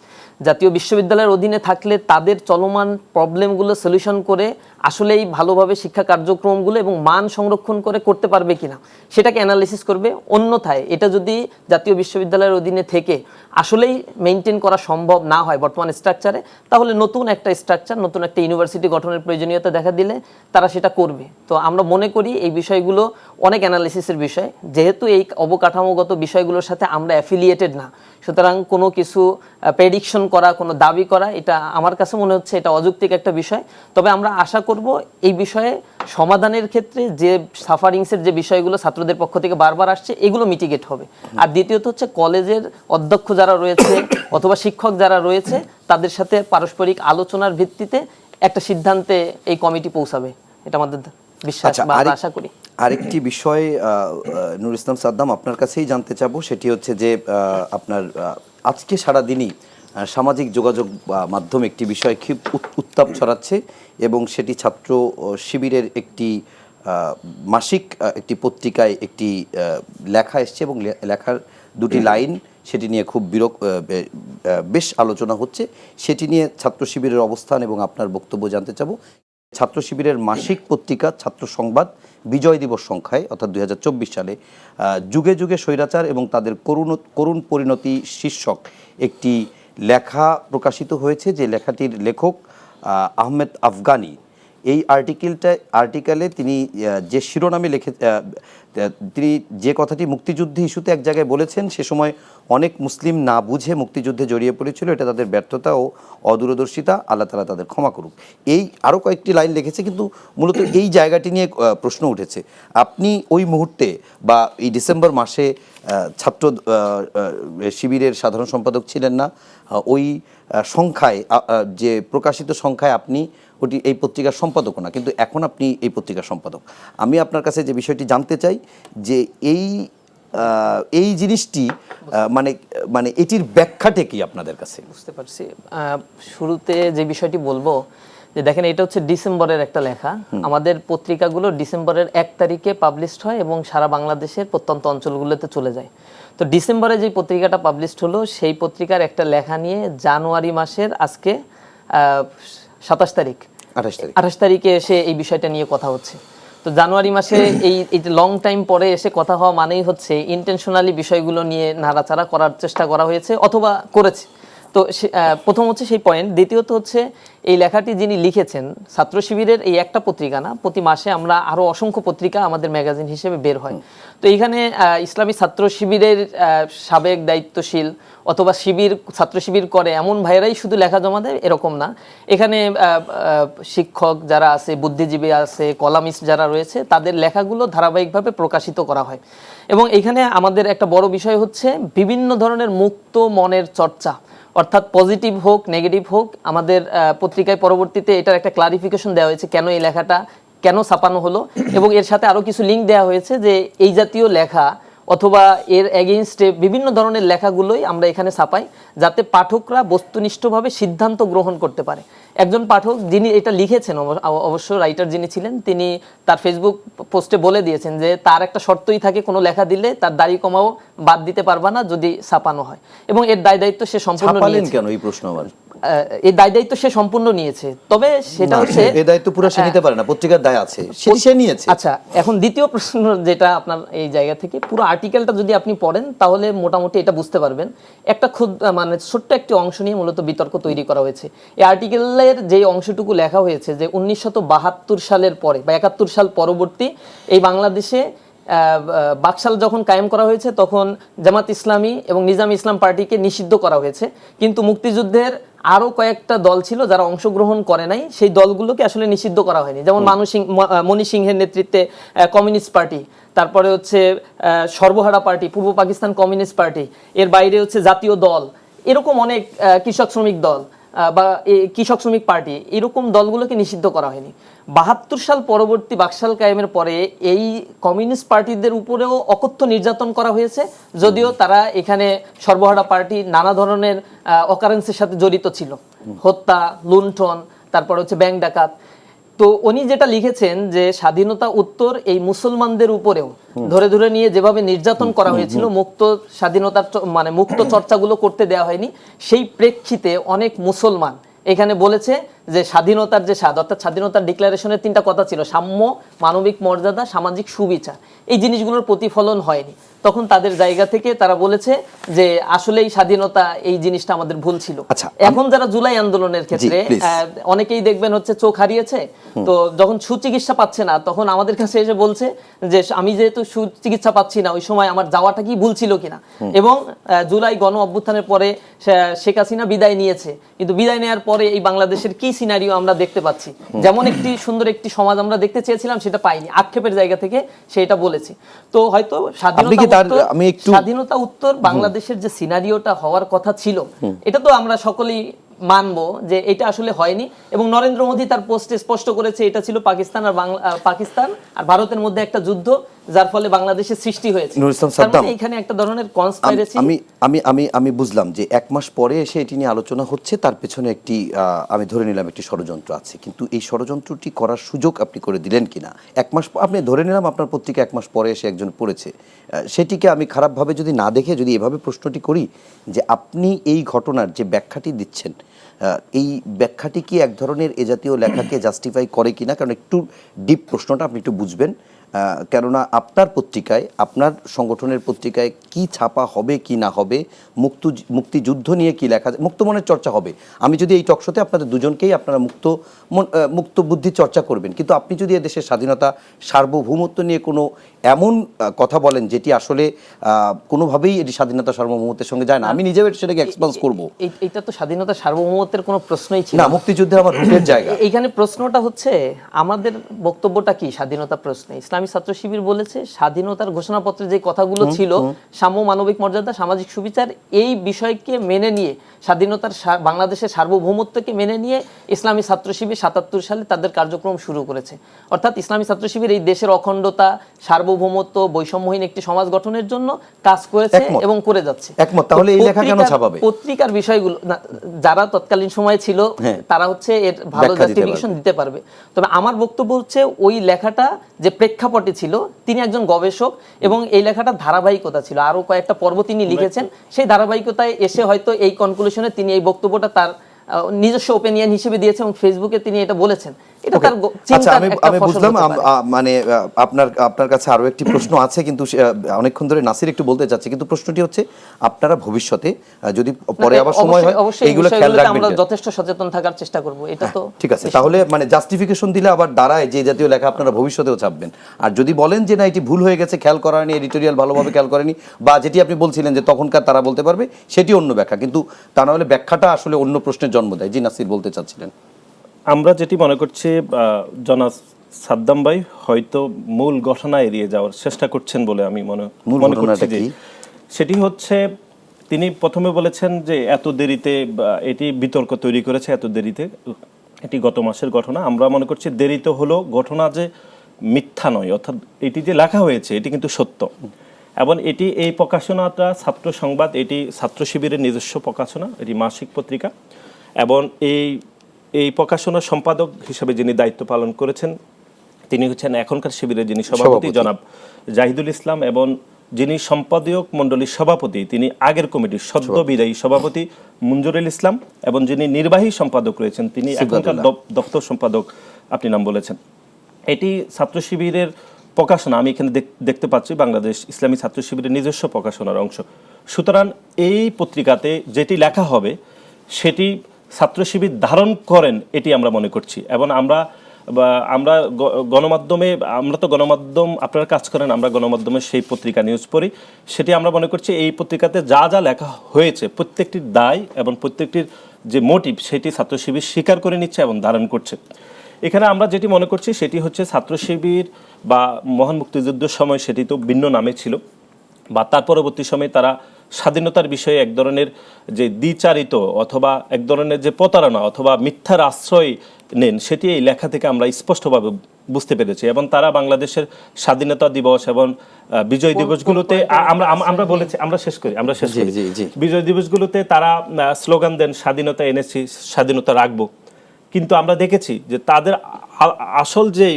জাতীয় বিশ্ববিদ্যালয়ের অধীনে থাকলে তাদের চলমান প্রবলেমগুলো সলিউশন করে আসলেই ভালোভাবে শিক্ষা কার্যক্রমগুলো এবং মান সংরক্ষণ করে করতে পারবে কিনা সেটাকে অ্যানালিসিস করবে। অন্যথায় এটা যদি জাতীয় বিশ্ববিদ্যালয়ের অধীনে থেকে আসলেই মেনটেন করা সম্ভব না হয় বর্তমান স্ট্রাকচারে, তাহলে নতুন একটা স্ট্রাকচার, নতুন একটা ইউনিভার্সিটি গঠনের প্রয়োজনীয়তা দেখা দিলে তারা সেটা করবে। তো আমরা মনে করি এই বিষয়গুলো অনেক অ্যানালিসিসের বিষয়, যেহেতু এই অবকাঠামোগত বিষয়গুলোর সাথে আমরা অ্যাফিলিয়েটেড না, সুতরাং কোনো কিছু প্রেডিকশন করা, কোনো দাবি করা, এটা আমার কাছে মনে হচ্ছে এটা অযৌক্তিক একটা বিষয়। তবে আমরা আশা করব এই বিষয়ে সমাধানের ক্ষেত্রে যে সাফারিংসের যে বিষয়গুলো ছাত্রদের পক্ষ থেকে বারবার আসছে এগুলো মিটিগেট হবে। আর দ্বিতীয়ত হচ্ছে কলেজের অধ্যক্ষ যারা রয়েছে অথবা শিক্ষক যারা রয়েছে তাদের সাথে পারস্পরিক আলোচনার ভিত্তিতে একটা সিদ্ধান্তে এই কমিটি পৌঁছাবে, এটা আমাদের বিশ্বাস বা আশা করি। আরেকটি বিষয় নুর ইসলাম সাদ্দাম, আপনার কাছেই জানতে চাবো, সেটি হচ্ছে যে আপনার আজকে সারাদিনই সামাজিক যোগাযোগ মাধ্যমে একটি বিষয় খুব উত্তাপ ছড়াচ্ছে, এবং সেটি ছাত্র শিবিরের একটি মাসিক একটি পত্রিকায় একটি লেখা এসছে, এবং লেখার দুটি লাইন সেটি নিয়ে খুব বেশ আলোচনা হচ্ছে। সেটি নিয়ে ছাত্র শিবিরের অবস্থান এবং আপনার বক্তব্য জানতে চাবো। ছাত্র শিবিরের মাসিক পত্রিকা ছাত্র সংবাদ বিজয় দিবস সংখ্যায় অর্থাৎ 2024 সালে যুগে যুগে স্বৈরাচার এবং তাদের করুণ পরিণতি শীর্ষক একটি লেখা প্রকাশিত হয়েছে, যে লেখাটির লেখক আহমেদ আফগানি। এই আর্টিকেলে তিনি যে শিরোনামে তিনি যে কথাটি মুক্তিযুদ্ধ ইস্যুতে এক জায়গায় বলেছেন, সে সময় অনেক মুসলিম না বুঝে মুক্তিযুদ্ধে জড়িয়ে পড়েছিল, এটা তাদের ব্যর্থতা ও অদূরদর্শিতা, আল্লাহ তাআলা তাদের ক্ষমা করুক। এই আরও কয়েকটি লাইন লিখেছে, কিন্তু মূলত এই জায়গাটি নিয়ে প্রশ্ন উঠেছে। আপনি ওই মুহূর্তে বা এই ডিসেম্বর মাসে ছাত্র শিবিরের সাধারণ সম্পাদক ছিলেন না, ওই সংখ্যায় যে প্রকাশিত সংখ্যায় আপনি ওটি এই পত্রিকার সম্পাদকও না, কিন্তু এখন আপনি এই পত্রিকার সম্পাদক। আমি আপনার কাছে যে বিষয়টি জানতে চাই যে এই জিনিসটি মানে এটির ব্যাখ্যাটা কি আপনাদের কাছে? বুঝতে পারছি। শুরুতে যে বিষয়টি বলবো যে দেখেন, এটা হচ্ছে ডিসেম্বরের একটা লেখা। আমাদের পত্রিকাগুলো ডিসেম্বরের 1 তারিখে পাবলিশড হয় এবং সারা বাংলাদেশের প্রত্যন্ত অঞ্চলগুলোতে চলে যায়। তো ডিসেম্বরে যে পত্রিকাটা পাবলিশড হলো, সেই পত্রিকার একটা লেখা নিয়ে জানুয়ারি মাসের আজকে 27 তারিখ 28 তারিখে এসে এই বিষয়টা নিয়ে কথা হচ্ছে। তো জানুয়ারি মাসে এই লং টাইম পরে এসে কথা হওয়া মানেই হচ্ছে ইন্টেনশনালি বিষয়গুলো নিয়ে নাড়াচাড়া করার চেষ্টা করা হয়েছে অথবা করেছে। তো প্রথম হচ্ছে সেই পয়েন্ট। দ্বিতীয়ত হচ্ছে এই লেখাটি যিনি লিখেছেন, ছাত্র শিবিরের এই একটা পত্রিকা না, প্রতি মাসে আমরা আরো অসংখ্য পত্রিকা আমাদের ম্যাগাজিন হিসেবে বের হয়। তো এইখানে ইসলামী ছাত্র শিবিরের সাবেক দায়িত্বশীল অথবা ছাত্র শিবির করে এমন ভাইরাই শুধু লেখা জমা দেয় এরকম না। এখানে শিক্ষক যারা আছে, বুদ্ধিজীবী আছে, কলামিস্ট যারা রয়েছে, তাদের লেখাগুলো ধারাবাহিকভাবে প্রকাশিত করা হয়। এবং এখানে আমাদের একটা বড় বিষয় হচ্ছে বিভিন্ন ধরনের মুক্ত মনের চর্চা, অর্থাৎ পজিটিভ হোক নেগেটিভ হোক। আমাদের পত্রিকায় পরবর্তীতে এটার একটা ক্লারিফিকেশন দেওয়া হয়েছে কেন এই লেখাটা কেন ছাপানো হলো, এবং এর সাথে আরো কিছু লিঙ্ক দেওয়া হয়েছে যে এই জাতীয় লেখা অথবা এর এগেইনস্টে বিভিন্ন ধরনের লেখাগুলোই আমরা এখানে ছাপাই, যাতে পাঠকরা বস্তুনিষ্ঠভাবে সিদ্ধান্ত গ্রহণ করতে পারে। একজন পাঠক যিনি এটা লিখেছেন, অবশ্য রাইটার যিনি ছিলেন, তিনি তার ফেসবুক পোস্টে বলে দিয়েছেন যে তার একটা শর্তই থাকে, কোনো লেখা দিলে তার দাড়ি কমাও বাদ দিতে পারবা না যদি ছাপানো হয়, এবং এর দায়-দায়িত্ব সে সম্পূর্ণ নিয়েছে। কেন এই প্রশ্ন আমার? এই দায়-দায়িত্ব সে সম্পূর্ণ নিয়েছে, তবে সেটা হচ্ছে এই দায়িত্ব পুরো সে নিতে পারে না, পত্রিকার দায় আছে, সে নিয়েছে। আচ্ছা, এখন দ্বিতীয় প্রশ্ন যেটা আপনার এই জায়গা থেকে পুরো আর্টিকেলটা যদি আপনি পড়েন তাহলে মোটামুটি এটা বুঝতে পারবেন। একটা মানে ছোট্ট একটি অংশ নিয়ে মূলত বিতর্ক তৈরি করা হয়েছে। এই আর্টিকেলের যে অংশটুকু লেখা হয়েছে যে 1972 সালের পরে বা 71 সাল পরবর্তী এই বাংলাদেশে বাকশাল যখন কায়েম করা হয়েছে তখন জামাত ইসলামী এবং নিজাম ইসলাম পার্টিকে নিষিদ্ধ করা হয়েছে, কিন্তু মুক্তিযুদ্ধের আরো কয়েকটা দল ছিল যারা অংশগ্রহণ করে নাই, সেই দলগুলোকে আসলে নিষিদ্ধ করা হয়নি। যেমন মনি সিংহের নেতৃত্বে কমিউনিস্ট পার্টি, তারপরে হচ্ছে সর্বহারা পার্টি, পূর্ব পাকিস্তান কমিউনিস্ট পার্টি, এর বাইরে হচ্ছে জাতীয় দল, এরকম অনেক কৃষক শ্রমিক দল বা কৃষক শ্রমিক পার্টি, এরকম দলগুলোকে নিষিদ্ধ করা হয়নি। 72 সাল পরবর্তী বাকশাল কায়েমের পরে এই কমিউনিস্ট পার্টিদের উপরেও অকথ্য নির্যাতন করা হয়েছে, যদিও তারা এখানে সর্বহারা পার্টি নানা ধরনের অকারেন্সের সাথে জড়িত ছিল, হত্যা, লুণ্ঠন, তারপর হচ্ছে ব্যাংক ডাকাত। তো উনি যেটা লিখেছেন যে স্বাধীনতা উত্তর এই মুসলমানদের উপরেও ধরে ধরে নিয়ে যেভাবে নির্যাতন করা হয়েছিল, মুক্ত স্বাধীনতার মানে মুক্ত চর্চাগুলো করতে দেওয়া হয়নি, সেই প্রেক্ষিতে অনেক মুসলমান এখানে বলেছে যে স্বাধীনতার যে স্বাদ, অর্থাৎ স্বাধীনতার ডিক্লারেশনের 3টা কথা ছিল, সাম্য, মানবিক মর্যাদা, সামাজিক সুবিচার, এই জিনিসগুলোর প্রতিফলন হয়নি। তখন তাদের জায়গা থেকে তারা বলেছে যে আসলেই স্বাধীনতা এই জিনিসটা আমাদের ভুল ছিল। এখন যারা জুলাই আন্দোলনের ক্ষেত্রে অনেকেই দেখবেন হচ্ছে চোখ হারিয়েছে, তো যখন সুচিকিৎসা পাচ্ছে না তখন আমাদের কাছে এসে বলছে যে আমি যেহেতু সুচিকিৎসা পাচ্ছি না, ওই সময় আমার যাওয়াটা কি ভুল ছিল কিনা। এবং জুলাই গণ অভ্যুত্থানের পরে শেখ হাসিনা বিদায় নিয়েছে, কিন্তু বিদায় নেওয়ার পরে এই বাংলাদেশের কি সিনারিও আমরা দেখতে পাচ্ছি, যেমন একটি সুন্দর একটি সমাজ আমরা দেখতে চেয়েছিলাম সেটা পাইনি, আক্ষেপের জায়গা থেকে সেটা বলেছি। তো হয়তো স্বাধীনতা উত্তর বাংলাদেশের যে সিনারিওটা হওয়ার কথা ছিল, এটা তো আমরা সকলেই মানবো যে এটা আসলে হয়নি। এবং নরেন্দ্র মোদী তার পোস্টে স্পষ্ট করেছে এটা ছিল পাকিস্তান আর ভারতের মধ্যে একটা যুদ্ধ, যার ফলে বাংলাদেশের সৃষ্টি হয়েছে। এখানে একটা ধরনের কনস্পাইরেসি। আমি বুঝলাম যে 1 মাস পরে এসে এটি নিয়ে আলোচনা হচ্ছে, তার পেছনে একটি আমি ধরে নিলাম একটি ষড়যন্ত্র আছে, কিন্তু এই ষড়যন্ত্রটি করার সুযোগ আপনি করে দিলেন কিনা? 1 মাস আপনি ধরে নিলাম আপনার পত্রিকা 1 মাস পরে এসে একজন পড়েছে, সেটিকে আমি খারাপভাবে যদি না দেখে যদি এভাবে প্রশ্নটি করি যে আপনি এই ঘটনার যে ব্যাখ্যাটি দিচ্ছেন, এই ব্যাখ্যাটি কি এক ধরনের এ জাতীয় লেখাকে জাস্টিফাই করে কিনা? কারণ একটু ডিপ প্রশ্নটা আপনি একটু বুঝবেন। কেননা আপনার পত্রিকায়, আপনার সংগঠনের পত্রিকায় কি ছাপা হবে কি না হবে, মুক্তিযুদ্ধ নিয়ে কি লেখা, মুক্ত মনের চর্চা হবে। আমি যদি এই টকশোতে আপনাদের দুজনকেই আপনারা মুক্ত বুদ্ধি চর্চা করবেন, কিন্তু আপনি যদি দেশের স্বাধীনতা সার্বভৌমত্ব নিয়ে কোনো এমন কথা বলেন যেটি আসলে কোনোভাবেই এটি স্বাধীনতা সার্বভৌমত্বের সঙ্গে যায় না, আমি নিজেও সেটাকে এক্সপেন্স করব। এটা তো স্বাধীনতা সার্বভৌমত্বের কোনো প্রশ্নই ছিল না, মুক্তিযুদ্ধে আমার রুটের জায়গা। এইখানে প্রশ্নটা হচ্ছে আমাদের বক্তব্যটা কি স্বাধীনতা প্রশ্নে। ইসলামী ছাত্র শিবির বলেছে স্বাধীনতার ঘোষণাপত্রে যে কথাগুলো ছিল, সাম্য, মানবিক মর্যাদা, সামাজিক সুবিচার, এই বিষয়কে মেনে নিয়ে, স্বাধীনতার বাংলাদেশের সার্বভৌমত্বকে মেনে নিয়ে ইসলামী ছাত্র শিবির ৭৭ সালে তাদের কার্যক্রম শুরু করেছে। অর্থাৎ ইসলামী ছাত্র শিবির এই দেশের অখণ্ডতা, সার্বভৌমত্ব, বৈষম্যহীন একটি সমাজ গঠনের জন্য কাজ করেছে এবং করে যাচ্ছে। একমত। তাহলে এই লেখা কেন ছাপাবে? পত্রিকার বিষয়গুলো যারা তৎকালীন সময়ে ছিল তারা হচ্ছে এর ভালো জাস্টিফিকেশন দিতে পারবে। তবে আমার বক্তব্য হচ্ছে ওই লেখাটা যে প্রেক্ষাপটে ছিল, তিনি একজন গবেষক এবং এই লেখাটা ধারাবাহিকতা ছিল, আরো কয়েকটা পর্ব তিনি লিখেছেন, সেই ধারাবাহিকতায় এসে হয়তো এই কনক্লুশনে তিনি এই বক্তব্যটা তার নিজস্ব ওপিনিয়ন হিসেবে দিয়েছেন এবং ফেসবুকে তিনি এটা বলেছেন। এটা তার চিন্তার একটা আমি ফসল বুঝলাম। হতে পারে। মানে আপনার কাছে আরো একটি প্রশ্ন আছে, কিন্তু অনেকক্ষণ ধরে নাসির একটু বলতে চাচ্ছে, কিন্তু প্রশ্নটি হচ্ছে আপনারা ভবিষ্যতে যদি পরে আবার সময় হয় এইগুলো খেয়াল রাখবেন। আমরা যথেষ্ট সচেতন থাকার চেষ্টা করব। এটা তো ঠিক আছে। তাহলে মানে জাস্টিফিকেশন দিলে আবার দাঁড়ায় যে জাতীয় লেখা আপনারা ভবিষ্যতেও ছাপবেন। আর যদি বলেন যে না এটি ভুল হয়ে গেছে, খেয়াল করেনি, এডিটোরিয়াল ভালোভাবে খেয়াল করেনি, বা যেটি আপনি বলছিলেন যে তখনকার তারা বলতে পারবে, সেটি অন্য ব্যাখ্যা, কিন্তু তা না হলে ব্যাখ্যাটা আসলে অন্য প্রশ্নের জন্ম দেয়। জি নাসির বলতে চাচ্ছিলেন। আমরা যেটি মনে করছি জনাব সাদ্দাম ভাই হয়তো মূল ঘটনা এড়িয়ে যাওয়ার চেষ্টা করছেন বলে আমি মনে করছি। যে সেটি হচ্ছে তিনি প্রথমে বলেছেন যে এত দেরিতে এটি বিতর্ক তৈরি করেছে, এত দেরিতে, এটি গত মাসের ঘটনা। আমরা মনে করছি দেরিতে হলো ঘটনা যে মিথ্যা নয়, অর্থাৎ এটি যে লেখা হয়েছে এটি কিন্তু সত্য, এবং এটি এই প্রকাশনাটা ছাত্র সংবাদ, এটি ছাত্র শিবিরের নিজস্ব প্রকাশনা, এটি মাসিক পত্রিকা, এবং এই প্রকাশনার সম্পাদক হিসেবে যিনি দায়িত্ব পালন করেছেন তিনি হচ্ছেন এখনকার শিবিরের যিনি সভাপতি জনাব জাহিদুল ইসলাম, এবং যিনি সম্পাদক মণ্ডলীর সভাপতি তিনি আগের কমিটির সদ্য বিদায়ী সভাপতি মঞ্জুরুল ইসলাম, এবং যিনি নির্বাহী সম্পাদক রয়েছেন তিনি এখনকার দপ্তর সম্পাদক আপনি নাম বলেছেন। এটি ছাত্র শিবিরের প্রকাশনা, আমি এখানে দেখতে পাচ্ছি বাংলাদেশ ইসলামী ছাত্র শিবিরের নিজস্ব প্রকাশনার অংশ। সুতরাং এই পত্রিকাতে যেটি লেখা হবে সেটি ছাত্র শিবির ধারণ করেন এটি আমরা মনে করছি, এবং আমরা গণমাধ্যমে, আমরা তো গণমাধ্যম, আপনারা কাজ করেন, আমরা গণমাধ্যমে সেই পত্রিকা নিউজ পড়ি, সেটি আমরা মনে করছি এই পত্রিকাতে যা যা লেখা হয়েছে প্রত্যেকটির দায় এবং প্রত্যেকটির যে মোটিভ সেটি ছাত্র শিবির স্বীকার করে নিচ্ছে এবং ধারণ করছে। এখানে আমরা যেটি মনে করছি সেটি হচ্ছে ছাত্র শিবির বা মহান মুক্তিযুদ্ধের সময় সেটি তো ভিন্ন নামে ছিল, বা তার পরবর্তী সময়ে তারা স্বাধীনতার বিষয়ে এক ধরনের যে দ্বিচারিত অথবা এক ধরনের যে প্রতারণা অথবা মিথ্যার আশ্রয় নেন সেটি এই লেখা থেকে আমরা স্পষ্টভাবে বুঝতে পেরেছি। এবং তারা বাংলাদেশের স্বাধীনতা দিবস এবং বিজয় দিবসগুলোতে আমরা বলেছি, আমরা শেষ করি বিজয় দিবসগুলোতে তারা স্লোগান দেন স্বাধীনতা এনেছি, স্বাধীনতা রাখবো, কিন্তু আমরা দেখেছি যে তাদের আসল যে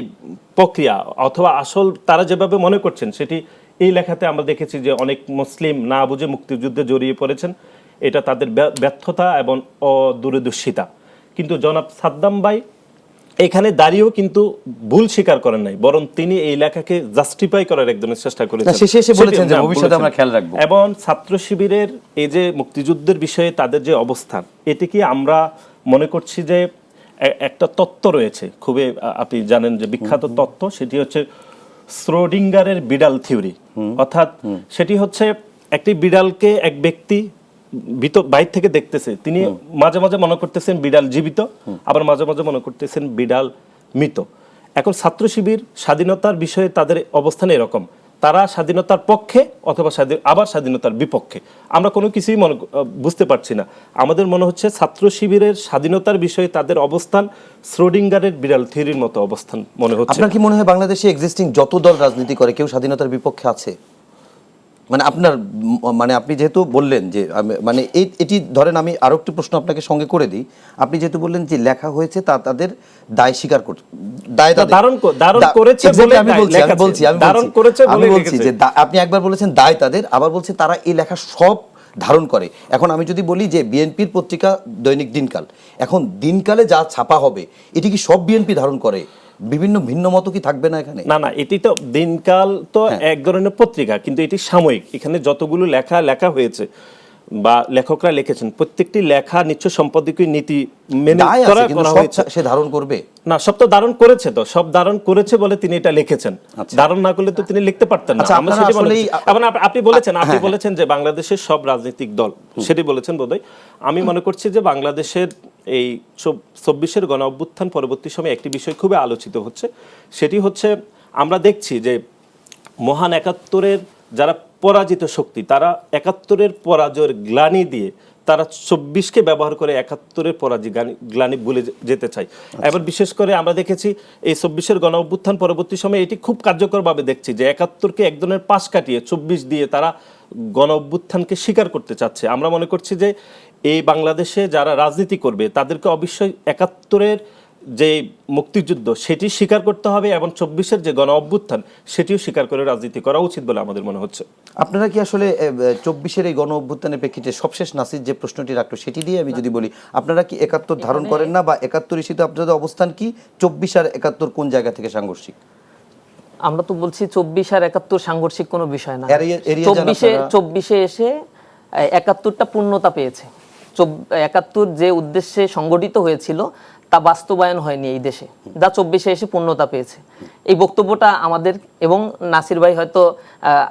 প্রক্রিয়া অথবা আসল তারা যেভাবে মনে করছেন সেটি এই লেখাতে আমরা দেখেছি যে অনেক মুসলিম না বুঝে মুক্তিযুদ্ধে জড়িয়ে পড়েছেন, এটা তাদের ব্যর্থতা এবং অদূরদর্শিতা। কিন্তু জনাব সাদ্দাম ভাই এখানে দাঁড়িয়েও কিন্তু ভুল স্বীকার করেন নাই, বরং তিনি এই লেখাকে জাস্টিফাই করার একদমই চেষ্টা করেছেন এবং ছাত্র শিবিরের এই যে মুক্তিযুদ্ধের বিষয়ে তাদের যে অবস্থান, এটিকে আমরা মনে করছি যে একটা তত্ত্ব রয়েছে খুবই, আপনি জানেন যে বিখ্যাত তত্ত্ব, সেটি হচ্ছে শ্রোডিঙ্গারের বিড়াল থিওরি। অর্থাৎ সেটি হচ্ছে একটি বিড়ালকে এক ব্যক্তি বাইরে থেকে দেখতেছে, তিনি মাঝে মাঝে মনে করতেছেন বিড়াল জীবিত, আবার মাঝে মাঝে মনে করতেছেন বিড়াল মৃত। এখন ছাত্র শিবির স্বাধীনতার বিষয়ে তাদের অবস্থান এরকম, তারা স্বাধীনতার পক্ষে অথবা আবার স্বাধীনতার বিপক্ষে, আমরা কোনো কিছুই বুঝতে পারছি না। আমাদের মনে হচ্ছে ছাত্র শিবিরের স্বাধীনতার বিষয়ে তাদের অবস্থান শ্রোডিঙ্গারের বিড়াল থিওরির মতো অবস্থান মনে হচ্ছে। আপনার কি মনে হয় বাংলাদেশে এক্সিস্টিং যত দল রাজনীতি করে কেউ স্বাধীনতার বিপক্ষে আছে? মানে আপনার মানে আপনি যেহেতু বললেন যে মানে এটি ধরেন, আমি আরো একটি প্রশ্ন আপনাকে সঙ্গে করে দিই। আপনি যেহেতু বললেন যে লেখা হয়েছে তা তাদের দায় স্বীকার করতে, দায় করেছে বলে আমি বলছি যে আপনি একবার বলেছেন দায় তাদের, আবার বলছে তারা এই লেখা সব ধারণ করে। এখন আমি যদি বলি যে বিএনপির পত্রিকা দৈনিক দিনকাল, এখন দিনকালে যা ছাপা হবে এটি কি সব বিএনপি ধারণ করে? বিভিন্ন ভিন্ন মত কি থাকবে না এখানে? না, এটি তো দিনকাল তো এক ধরনের পত্রিকা, কিন্তু এটি সাময়িক। এখানে যতগুলো লেখা হয়েছে বা লেখকরা লিখেছেন, প্রত্যেকটি লেখা নিশ্চয় সম্পাদকীয় নীতি মেনে দায় আছে, কিন্তু করা সব হয়েছে। সে ধারণ করবে না, সব তো ধারণ করেছে, তো সব ধারণ করেছে বলে তিনি এটা লিখেছেন। ধারণ না করলে তো তিনি লিখতে পারতেন না। আচ্ছা, আমরা আপনারা সেটি মনে আসলেই- করছি। এবং আপনি বলেছেন যে বাংলাদেশের সব রাজনৈতিক দল, সেটি বলেছেন বোধহয়। আমি মনে করছি যে বাংলাদেশের এই 24-এর গণ অভ্যুত্থান পরবর্তী সময়ে একটি বিষয় খুবই আলোচিত হচ্ছে। সেটি হচ্ছে, আমরা দেখছি যে মহান 71-এর যারা পরাজিত শক্তি, তারা 71-এর পরাজয়ের গ্লানি দিয়ে তারা 24-কে ব্যবহার করে 71-এর পরাজয় গ্লানি ভুলে যেতে চায়। এবার বিশেষ করে আমরা দেখেছি এই 24-এর গণ অভ্যুত্থান পরবর্তী সময়ে এটি খুব কার্যকরভাবে দেখছি যে 71-কে এক ধরনের পাশ কাটিয়ে 24 দিয়ে তারা গণ অভ্যুত্থানকে স্বীকার করতে চাচ্ছে। আমরা মনে করছি যে এই বাংলাদেশে যারা রাজনীতি করবে তাদেরকে অবশ্যই 71-এর যে মুক্তিযুদ্ধ সেটি স্বীকার করতে হবে এবং 24-এর যে গণ অভ্যুত্থান সেটিও স্বীকার করে রাজনীতি করা উচিত বলে আমাদের মনে হচ্ছে। আপনারা কি আসলে 24-এর এই গণ অভ্যুত্থানের প্রেক্ষিতে সবশেষ নাসির যে প্রশ্নটি রাখলো সেটি দিয়ে আমি যদি বলি, আপনারা কি 71 ধারণ করেন না, বা 71 ইস্যুতে আপনাদের অবস্থান কি? 24 আর 71 কোন জায়গা থেকে সাংঘর্ষিক? আমরা তো বলছি 24 আর 71 সাংঘর্ষিক কোনো বিষয় না। এড়িয়ে যান আপনারা। 24-এ এসে 71টা পূর্ণতা পেয়েছে। 71 যে উদ্দেশ্যে সংগঠিত হয়েছিল তা বাস্তবায়ন হয়নি এই দেশে, যা 24-এ এসে পূর্ণতা পেয়েছে। এই বক্তব্যটা আমাদের, এবং নাসির ভাই হয়তো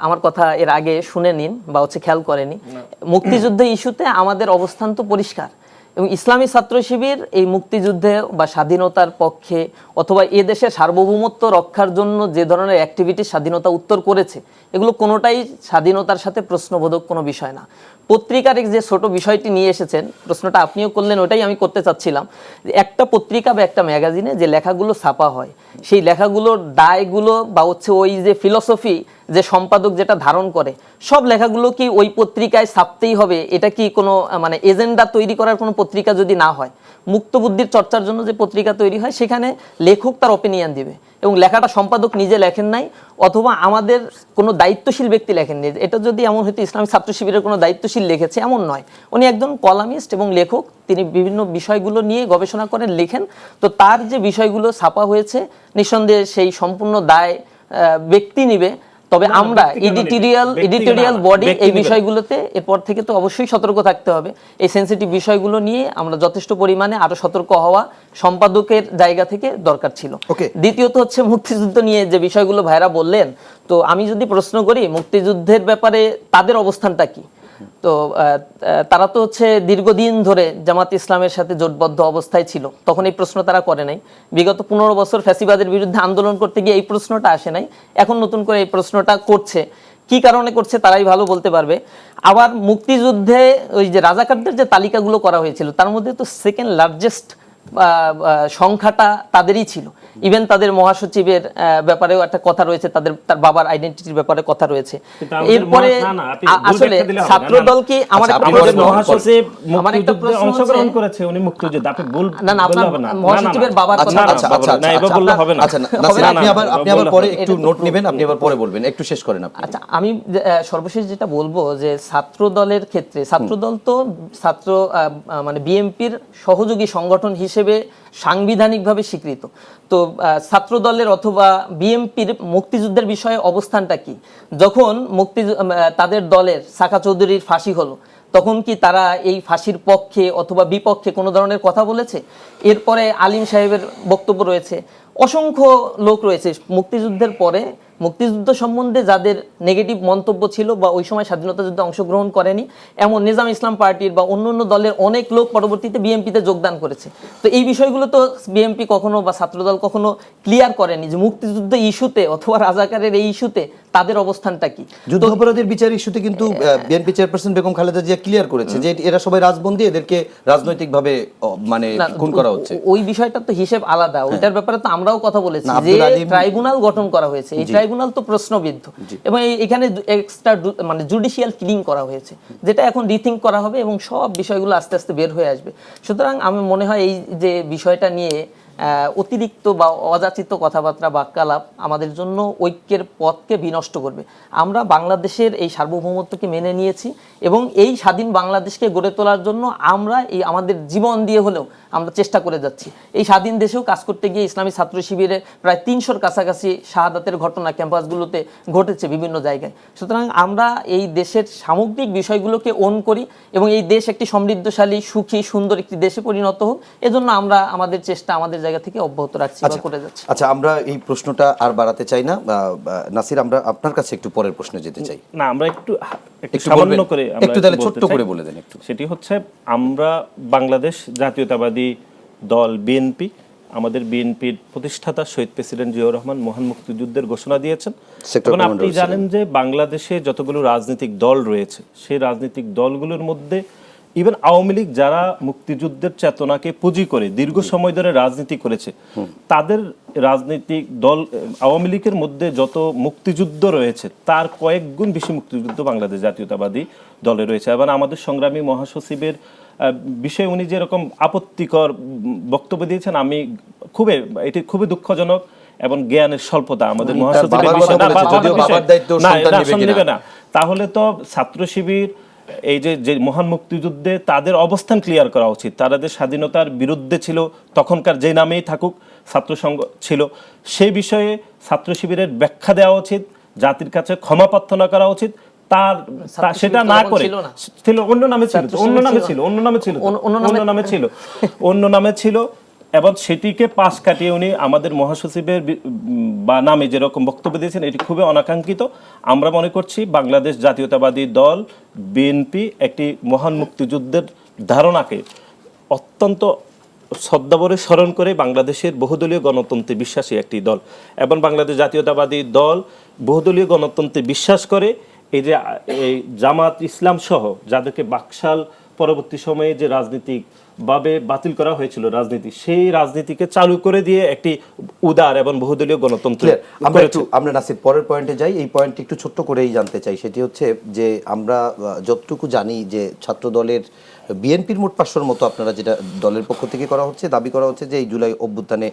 আমার কথা এর আগে শুনে নিন বা খেয়াল করেনি। মুক্তিযুদ্ধ ইস্যুতে আমাদের অবস্থান তো পরিষ্কার, এবং ইসলামী ছাত্র শিবির এই মুক্তিযুদ্ধে বা স্বাধীনতার পক্ষে অথবা এ দেশের সার্বভৌমত্ব রক্ষার জন্য যে ধরনের অ্যাক্টিভিটি স্বাধীনতা উত্তর করেছে, এগুলো কোনোটাই স্বাধীনতার সাথে প্রশ্নবোধক কোনো বিষয় না। পত্রিকার যে ছোট বিষয়টি নিয়ে এসেছেন, প্রশ্নটা আপনিও করলেন, ওটাই আমি করতে চাচ্ছিলাম। একটা পত্রিকা বা একটা ম্যাগাজিনে যে লেখাগুলো ছাপা হয়, সেই লেখাগুলোর দায়গুলো বা ওই যে ফিলসফি যে সম্পাদক যেটা ধারণ করে, সব লেখাগুলো কি ওই পত্রিকায় ছাপতেই হবে? এটা কি কোনো এজেন্ডা তৈরি করার কোনো পত্রিকা যদি না হয়, মুক্ত বুদ্ধির চর্চার জন্য যে পত্রিকা তৈরি হয়, সেখানে লেখক তার অপিনিয়ন দিবে, এবং লেখাটা সম্পাদক নিজে লেখেন নাই অথবা আমাদের কোনো দায়িত্বশীল ব্যক্তি লেখেননি। এটা যদি এমন হয়তো ইসলামী ছাত্র শিবিরের কোনো দায়িত্বশীল লিখেছে, এমন নয়। উনি একজন কলামিস্ট এবং লেখক, তিনি বিভিন্ন বিষয়গুলো নিয়ে গবেষণা করেন, লেখেন। তো তার যে বিষয়গুলো ছাপা হয়েছে, নিঃসন্দেহে সেই সম্পূর্ণ দায় ব্যক্তি নিবে। তবে আমরা এডিটোরিয়াল বডি এই বিষয়গুলোতে এরপর থেকে তো অবশ্যই সতর্ক থাকতে হবে। এই সেনসিটিভ বিষয়গুলো নিয়ে আমরা যথেষ্ট পরিমাণে আরো সতর্ক হওয়া সম্পাদকের জায়গা থেকে দরকার ছিল। দ্বিতীয়ত হচ্ছে মুক্তিযুদ্ধ নিয়ে যে বিষয়গুলো ভাইরা বললেন, তো আমি যদি প্রশ্ন করি মুক্তিযুদ্ধের ব্যাপারে তাদের অবস্থানটা কি, তো তারা তো দীর্ঘদিন ধরে জামাত ইসলামের সাথে জোটবদ্ধ অবস্থায় ছিল, তখন এই প্রশ্ন তারা করে নাই। বিগত 15 বছর ফ্যাসিবাদের বিরুদ্ধে আন্দোলন করতে গিয়ে এই প্রশ্নটা আসে নাই, এখন নতুন করে এই প্রশ্নটা করছে। কি কারণে করছে তারাই ভালো বলতে পারবে। আবার মুক্তিযুদ্ধে ওই যে রাজাকারদের যে তালিকাগুলো করা হয়েছিল, তার মধ্যে তো সেকেন্ড লার্জেস্ট সংখ্যাটা তাদেরই ছিল। ইভেন তাদের মহাসচিবের ব্যাপারেও একটা কথা রয়েছে, তার বাবার আইডেন্টিটির ব্যাপারে কথা রয়েছে। এরপরে আসলে ছাত্র দল কি আমার মহাসচিব মুক্তিযুদ্ধে অংশগ্রহণ করেছে, উনি মুক্তিযুদ্ধ, আপনি ভুল বলবেন না। মহাসচিবের বাবার কথা না, এবার বললে হবে না। আচ্ছা, নাসির, আপনি আবার পরে একটু নোট নেবেন, আপনি আবার পরে বলবেন, একটু শেষ করেন আপনি। আচ্ছা, আমি সর্বশেষ যেটা বলবো যে ছাত্র দলের ক্ষেত্রে, ছাত্র দল তো বিএনপির সহযোগী সংগঠন হিসেবে সাংবিধানিকভাবে স্বীকৃত। তো ছাত্র দলের অথবা বিএনপির মুক্তিযুদ্ধের বিষয়ে অবস্থানটা কি? যখন তাদের দলের সাকা চৌধুরীর ফাঁসি হলো, তখন কি তারা এই ফাঁসির পক্ষে অথবা বিপক্ষে কোনো ধরনের কথা বলেছে? এরপরে আলিম সাহেবের বক্তব্য রয়েছে, অসংখ্য লোক রয়েছে মুক্তিযুদ্ধের পরে মুক্তিযুদ্ধ সম্বন্ধে যাদের নেগেটিভ মন্তব্য ছিল বা ওই সময় স্বাধীনতা যুদ্ধে অংশগ্রহণ করেনি, এমন নিজাম ইসলাম পার্টির বা অন্যান্য দলের অনেক লোক পরবর্তীতে বিএনপিতে যোগদান করেছে। তো এই বিষয়গুলো তো বিএনপি কখনো বা ছাত্রদল কখনো ক্লিয়ার করেনি যে মুক্তিযুদ্ধ ইস্যুতে অথবা রাজাকারের এই ইস্যুতে তাদের অবস্থানটা কি। যুদ্ধাপরাধীর বিচার ইস্যুতে কিন্তু BNP chairperson Begum Khaleda Zia clear করেছে যে এরা সবাই রাজবন্দী, এদেরকে রাজনৈতিকভাবে খুন করা হচ্ছে। ওই বিষয়টা তো হিসেব আলাদা, ওইটার ব্যাপারে তো আমরাও কথা বলেছি যে ট্রাইব্যুনাল গঠন করা হয়েছে, এই ট্রাইব্যুনাল তো প্রশ্নবিদ্ধ, এবং এখানে এক্সট্রা জুডিশিয়াল কিলিং করা হয়েছে, যেটা এখন রিথিঙ্ক করা হবে এবং সব বিষয়গুলো আস্তে আস্তে বের হয়ে আসবে। সুতরাং আমি মনে হয় এই যে বিষয়টা নিয়ে অতিরিক্ত বা অযাচিত কথাবার্তা বাক্যালাপ আমাদের জন্য ঐক্যের পথকে বিনষ্ট করবে। আমরা বাংলাদেশের এই সার্বভৌমত্বকে মেনে নিয়েছি এবং এই স্বাধীন বাংলাদেশকে গড়ে তোলার জন্য আমরা এই আমাদের জীবন দিয়ে হলেও আমরা চেষ্টা করে যাচ্ছি। এই স্বাধীন দেশেও কাজ করতে গিয়ে ইসলামী ছাত্র শিবিরে প্রায় 300-র কাছাকাছি শাহাদাতের ঘটনা ক্যাম্পাসগুলোতে ঘটেছে বিভিন্ন জায়গায়। সুতরাং আমরা এই দেশের সামগ্রিক বিষয়গুলোকে ওন করি এবং এই দেশ একটি সমৃদ্ধশালী, সুখী, সুন্দর একটি দেশে পরিণত হোক, এজন্য আমরা আমাদের চেষ্টা আমাদের জায়গা থেকে অব্যাহত রাখছি বা করে যাচ্ছি। আচ্ছা, আমরা এই প্রশ্নটা আর বাড়াতে চাই না। নাসির, আমরা আপনার কাছে একটু পরের প্রশ্নে যেতে চাই। না, আমরা একটু একটু সামান্য বলবেন? করে একটু তাহলে ছোট্ট করে বলে দেন একটু। সেটি হচ্ছে আমরা বাংলাদেশ জাতীয়তাবাদী দল বিএনপি, আমাদের বিএনপির প্রতিষ্ঠাতা শহীদ প্রেসিডেন্ট জিয়াউর রহমান মহান মুক্তিযুদ্ধের ঘোষণা দিয়েছেন। এবং আপনি জানেন যে বাংলাদেশে যতগুলো রাজনৈতিক দল রয়েছে সেই রাজনৈতিক দলগুলোর মধ্যে ইভেন আওয়ামী লীগ যারা মুক্তিযুদ্ধের চেতনাকে পুঁজি করে দীর্ঘ সময় ধরে রাজনীতি করেছে, তাদের রাজনৈতিক দল আওয়ামী লীগের মধ্যে যত মুক্তিযুদ্ধ রয়েছে তার কয়েক গুণ বেশি মুক্তিযুদ্ধ বাংলাদেশ জাতীয়তাবাদী দলে রয়েছে। এবং আমাদের সংগ্রামী মহাসচিবের বিষয়ে উনি যেরকম আপত্তিকর বক্তব্য দিয়েছেন, আমি এটি খুবই দুঃখজনক এবং জ্ঞানের স্বল্পতা আমাদের মহাসচিবের বিষয়ে না। তাহলে তো ছাত্র শিবির এই যে মহান মুক্তিযুদ্ধে তাদের অবস্থান ক্লিয়ার করা উচিত। তাদের স্বাধীনতার বিরুদ্ধে ছিল, তখনকার যে নামেই থাকুক ছাত্র সংঘ ছিল, সেই বিষয়ে ছাত্র শিবিরের ব্যাখ্যা দেওয়া উচিত, জাতির কাছে ক্ষমা প্রার্থনা করা উচিত। সেটা না করে অন্য নামে ছিল এবং সেটিকে পাশ কাটিয়ে উনি আমাদের মহাসচিবের বা নামে যেরকম বক্তব্য দিয়েছেন, এটি খুবই অনাকাঙ্ক্ষিত। আমরা মনে করছি বাংলাদেশ জাতীয়তাবাদী দল বিএনপি একটি মহান মুক্তিযুদ্ধের ধারণাকে অত্যন্ত শ্রদ্ধাভরে স্মরণ করে বাংলাদেশের বহুদলীয় গণতন্ত্রে বিশ্বাসী একটি দল, এবং বাংলাদেশ জাতীয়তাবাদী দল বহুদলীয় গণতন্ত্রে বিশ্বাস করে। এই যে এই জামাত ইসলাম সহ যাদেরকে বাকশাল পরবর্তী সময়ে যে রাজনীতিক ভাবে বাতিল করা হয়েছিল রাজনীতি, সেই রাজনীতিকে চালু করে দিয়ে একটি উদার এবং বহুদলীয় গণতন্ত্র। আমরা নাসির পরের পয়েন্টে যাই। এই পয়েন্টটি একটু ছোট্ট করেই জানতে চাই। সেটি হচ্ছে যে আমরা যতটুকু জানি যে ছাত্র দলের বিএনপির মোট 500-র মতো আপনারা যেটা দলের পক্ষ থেকে করা হচ্ছে, দাবি করা হচ্ছে যে এই জুলাই অভ্যুত্থানে